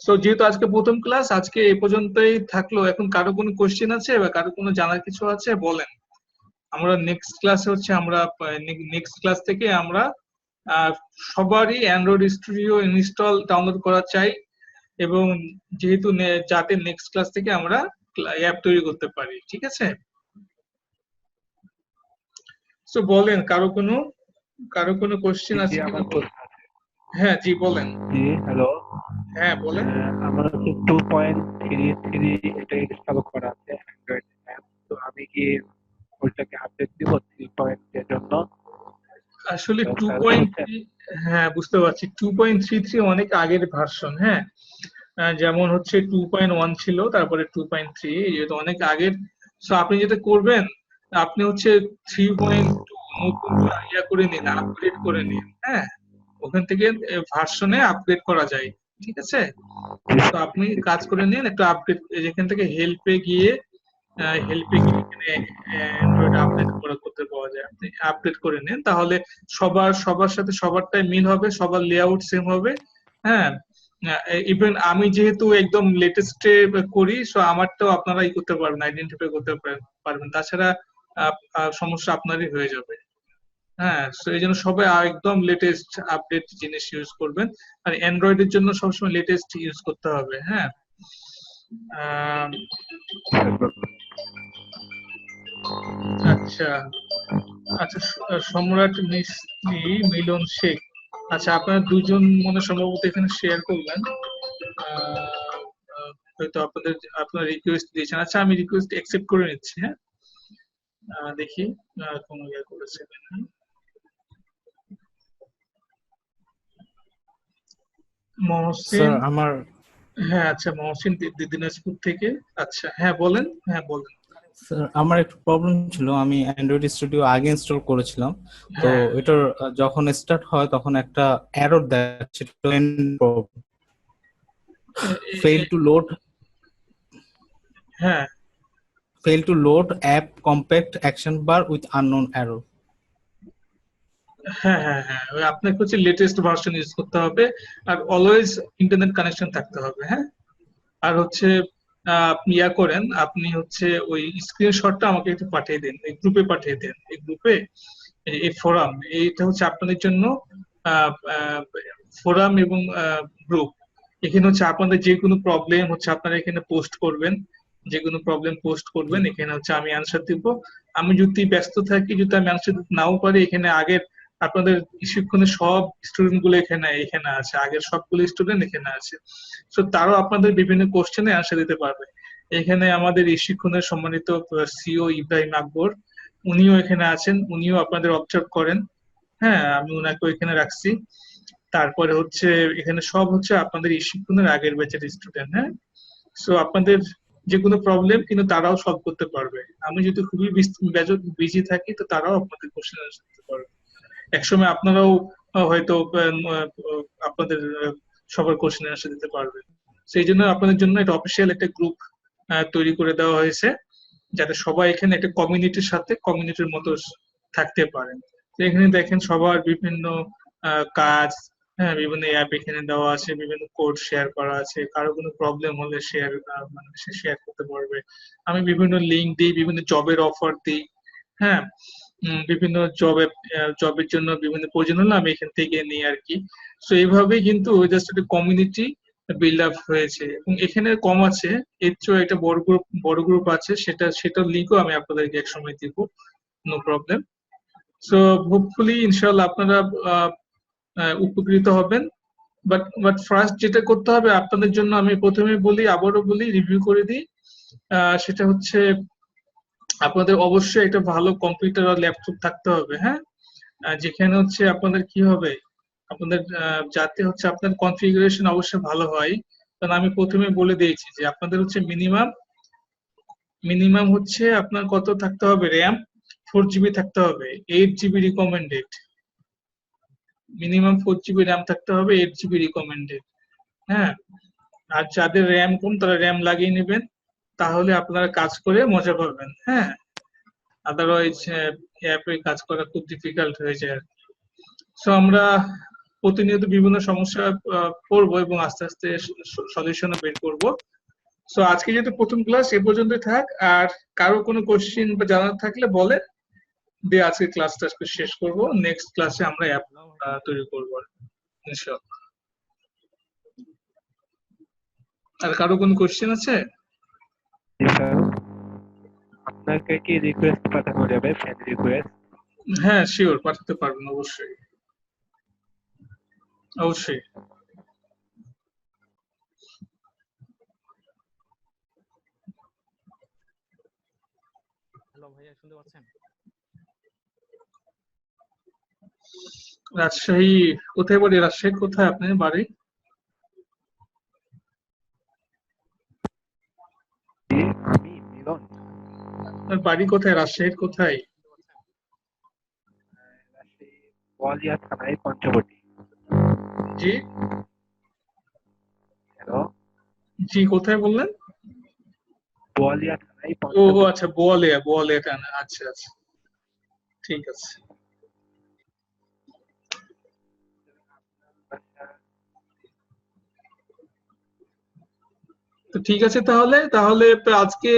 সো যেহেতু আজকে প্রথম ক্লাস, আজকে এই পর্যন্তই থাকলো। এখন কারো কোনো কোশ্চেন আছে বা কারো কোনো জানার কিছু আছে বলেন। আমরা নেক্সট ক্লাসে হচ্ছে আমরা নেক্সট ক্লাস থেকে আমরা সবারই অ্যান্ড্রয়েড স্টুডিও ইনস্টল ডাউনলোড করা চাই, এবং যেহেতু যাতে নেক্সট ক্লাস থেকে আমরা অ্যাপ তৈরি করতে পারি, ঠিক আছে। তো বলেন, কারো কোনো কোশ্চেন আছে কিনা? হ্যাঁ জি বলেন। জি হ্যালো। হ্যাঁ বলেন। আমার হচ্ছে 2.33 এটা ইনস্টল করা আছে অ্যান্ড্রয়েড অ্যাপ, তো আমি কি ওইটাকে আপডেট দিব 3 এর জন্য? আসলে 2.3, হ্যাঁ বুঝতে পারছি, 2.33 অনেক আগের ভার্সন, হ্যাঁ। যেমন হচ্ছে 2.1 ছিল, তারপরে 2.3, যেহেতু অনেক আগের। সো আপনি যেটা করবেন, আপনি হচ্ছে 3.2 নতুন করে নিন, আপগ্রেড করে নিন, হ্যাঁ। ওখান থেকে ভার্সনে আপগ্রেড করা যায়, ঠিক আছে। তো আপনি কাজ করে নিন একটু আপডেট, যেখান থেকে হেল্পে গিয়ে এখানে অ্যান্ড্রয়েড আপডেট করতে পাওয়া যায়, আপনি আপডেট করে নিন, তাহলে সবার সাথে সবারটাই মিল হবে, সবার লেআউট সেম হবে, হ্যাঁ। ইভেন আমি যেহেতু একদম লেটেস্টে করি, সো আমারটাও আপনারা করতে পারবেন, আইডেন্টিফাই করতে পারবেন। তাছাড়া সমস্যা আপনারই হয়ে যাবে, হ্যাঁ। তো এই জন্য সবাই একদম লেটেস্ট আপডেট জিনিস ইউজ করবেন। আর অ্যান্ড্রয়েডের জন্য সবসময় লেটেস্ট ইউজ করতে হবে, হ্যাঁ। আচ্ছা আচ্ছা, সম্রাট মিস্ত্রি, মিলন শেখ, আচ্ছা আপনারা দুজন মনে সম্ভবত এখানে শেয়ার করবেন। হয়তো আপনার রিকোয়েস্ট দিয়েছেন। আচ্ছা আমি রিকোয়েস্ট অ্যাকসেপ্ট করে নিচ্ছি, হ্যাঁ। দেখি কোন করেছে কিনা। মহসিন, স্যার আমার হ্যাঁ আচ্ছা, মহসিন দিনাজপুর থেকে। আচ্ছা হ্যাঁ বলেন, হ্যাঁ বলেন। স্যার আমার একটু প্রবলেম ছিল, আমি অ্যান্ড্রয়েড স্টুডিও আগে ইনস্টল করেছিলাম, তো হ্যাঁ এটার যখন স্টার্ট হয় তখন একটা এরর দেখাচ্ছে, ফেল টু লোড। হ্যাঁ fail to load app compact action bar with unknown error. হ্যাঁ হ্যাঁ হ্যাঁ, ওই আপনাকে হচ্ছে লেটেস্ট ভার্সন ইউজ করতে হবে, আর অলওয়েজ ইন্টারনেট কানেকশন থাকতে হবে। হ্যাঁ, আর হচ্ছে আপনি ইয়া করেন, আপনি হচ্ছে ওই স্ক্রিনশটটা আমাকে একটু পাঠিয়ে দিন, এই গ্রুপে পাঠিয়ে দেন। এই গ্রুপে এই ফোরাম, এইটা হচ্ছে আপনাদের জন্য ফোরাম এবং গ্রুপ। এখানে হচ্ছে আপনাদের যে কোনো প্রবলেম হচ্ছে আপনারা এখানে পোস্ট করবেন, যে কোনো প্রবলেম পোস্ট করবেন, এখানে হচ্ছে আমি অ্যান্সার দিব। আমি যদি ব্যস্ত থাকি, যদি আমি অ্যান্সার দিতে নাও পারি, এখানে আগের আপনাদের শিক্ষণের সব স্টুডেন্ট গুলো এখানে এখানে আছে, আগের সবগুলো স্টুডেন্ট এখানে আছে। তো তারাও আপনাদের বিভিন্ন কোশ্চেনে অ্যান্সার দিতে পারবে। এখানে আমাদের এই শিক্ষণের সম্মানিত সিও ইব্রাহিম আকবর, উনিও এখানে আছেন, উনিও আপনাদের অবজার্ভ করেন। হ্যাঁ, আমি উনাকে এখানে রাখছি। তারপরে হচ্ছে এখানে সব হচ্ছে আপনাদের এই শিক্ষণের আগের ব্যাচের স্টুডেন্ট। হ্যাঁ, সো আপনাদের যে কোনো প্রবলেম কিন্তু তারাও সলভ করতে পারবে। আমি যদি খুবই বিজি থাকি, তো তারাও আপনাদের কোশ্চেন আনসার দিতে পারবে। একসময় আপনারাও হয়তো আপনাদের সবার কোশ্চেন আনসার দিতে পারবেন। সেই জন্য আপনাদের জন্য একটা অফিসিয়াল একটা গ্রুপ তৈরি করে দেওয়া হয়েছে, যাতে সবাই এখানে একটা কমিউনিটির সাথে কমিউনিটির মতো থাকতে পারেন। তো এখানে দেখেন সবার বিভিন্ন কাজ, হ্যাঁ, বিভিন্ন অ্যাপ এখানে দেওয়া আছে, বিভিন্ন কোড শেয়ার করা আছে। কারো কোনো প্রবলেম হলে শেয়ার মানে সে শেয়ার করতে পারবে। আমি বিভিন্ন লিঙ্ক দিই, বিভিন্ন জবের অফার দিই। হ্যাঁ, বিভিন্ন জবের জন্য বিভিন্ন প্রয়োজন হলে আমি এখান থেকে নিই আর কি। তো এইভাবেই কিন্তু জাস্ট একটা কমিউনিটি বিল্ড আপ হয়েছে। এবং এখানে কম আছে, এর চেয়ে একটা বড় গ্রুপ আছে, সেটার লিঙ্কও আমি আপনাদেরকে এক সময় দিব, নো প্রবলেম। সো হোপফুলি ইনশাআল্লাহ আপনারা উপকৃত হবেন। বাট ফার্স্ট যেটা করতে হবে আপনাদের জন্য, আমি প্রথমে বলি, আবারও বলি, রিভিউ করে দিই, সেটা হচ্ছে আপনাদের অবশ্যই একটা ভালো কম্পিউটার আর ল্যাপটপ থাকতে হবে। হ্যাঁ, যেখানে হচ্ছে আপনাদের কি হবে, আপনাদের যাতে হচ্ছে আপনার কনফিগারেশন অবশ্যই ভালো হয়। কারণ আমি প্রথমে বলে দিয়েছি যে আপনাদের হচ্ছে মিনিমাম হচ্ছে আপনার কত থাকতে হবে, র্যাম 4 GB থাকতে হবে, 8 GB recommended. Minimum 4 GB RAM থাকতে হবে, 8 GB রিকমেন্ডেড। হ্যাঁ, আর যাদের র্যাম কম তারা র্যাম লাগিয়ে নেবেন, তাহলে আপনারা কাজ করে মজা পাবেন। হ্যাঁ, আদারওয়াইজ অ্যাপে কাজ করা খুব ডিফিকাল্ট হয়ে যায়। সো আমরা প্রতিনিয়ত বিভিন্ন সমস্যা পড়বো এবং আস্তে আস্তে সলিউশন বের করব। সো আজকে যেহেতু প্রথম ক্লাস, এ পর্যন্তই থাক। আর কারো কোনো কোশ্চেন বা জানার থাকলে বলে দিয়ে আজকে ক্লাসটা শেষ করব। নেক্সট ক্লাসে আমরা অ্যাপ তৈরি করবো ইনশাআল্লাহ। আর কারো কোনো কোশ্চেন আছে? জি স্যার, আপনাকে কি রিকোয়েস্ট পাঠানো যাবে, ফ্রেন্ড রিকোয়েস্ট? হ্যাঁ, শিওর, পাঠাতে পারবেন, অবশ্যই অবশ্যই। হ্যালো ভাইয়া, শুনতে পাচ্ছেন? রাজশাহী কোথায় বাড়ি? রাজশাহীর কোথায় আপনার বাড়ি? জি, আমি মিলন। আপনার বাড়ি কোথায়? রাজশাহীর কোথায়? রাজশাহী বোয়ালিয়া থানায় পঞ্চবটি। জি হ্যালো, জি, কোথায় বললেন? বোয়ালিয়া থানায় ও পঞ্চবটি। আচ্ছা, বোয়ালিয়া টানা। আচ্ছা আচ্ছা, ঠিক আছে। তো ঠিক আছে, তাহলে তাহলে আজকে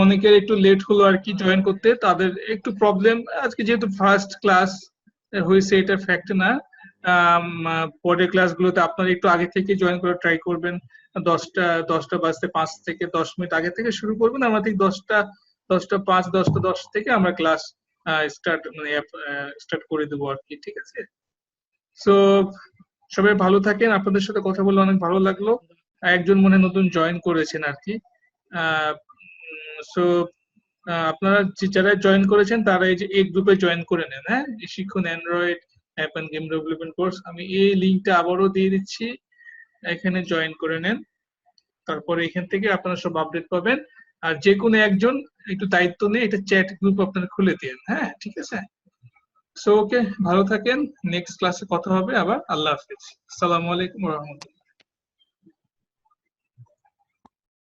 অনেকের একটু লেট হলো আর কি জয়েন করতে, তাদের একটু প্রবলেম। আজকে যেহেতু ফার্স্ট ক্লাস হয়েছে, এটা ফ্যাক্ট না। পরের ক্লাসগুলোতে আপনারা একটু আগে থেকে জয়েন করে ট্রাই করবেন। 10টা বাজতে 5 থেকে 10 মিনিট আগে থেকে শুরু করবেন। আমরা ঠিক 10টা 5, 10টা 10 থেকে আমরা ক্লাস স্টার্ট করে দেবো আর কি, ঠিক আছে? সো সবাই ভালো থাকেন, আপনাদের সাথে কথা বলে অনেক ভালো লাগলো। একজন মনে নতুন জয়েন করেছেন আর কি। সো আপনারা যারা জয়েন করেছেন তারা এই গ্রুপে জয়েন করে নেন। হ্যাঁ, এই শিক্ষণ Android app and game development course, আমি এই লিঙ্কটা আবারও দিয়ে দিচ্ছি, এখানে জয়েন করে নেন। তারপরে এখান থেকে আপনারা সব আপডেট পাবেন। আর যে কোনো একজন একটু দায়িত্ব নিয়ে এটা চ্যাট গ্রুপ আপনারা খুলে দিন। হ্যাঁ, ঠিক আছে। সো ওকে, ভালো থাকেন, নেক্সট ক্লাসে কথা হবে আবার। আল্লাহ হাফিজ, আসসালামু আলাইকুম ওয়া রাহমাতুল্লাহ।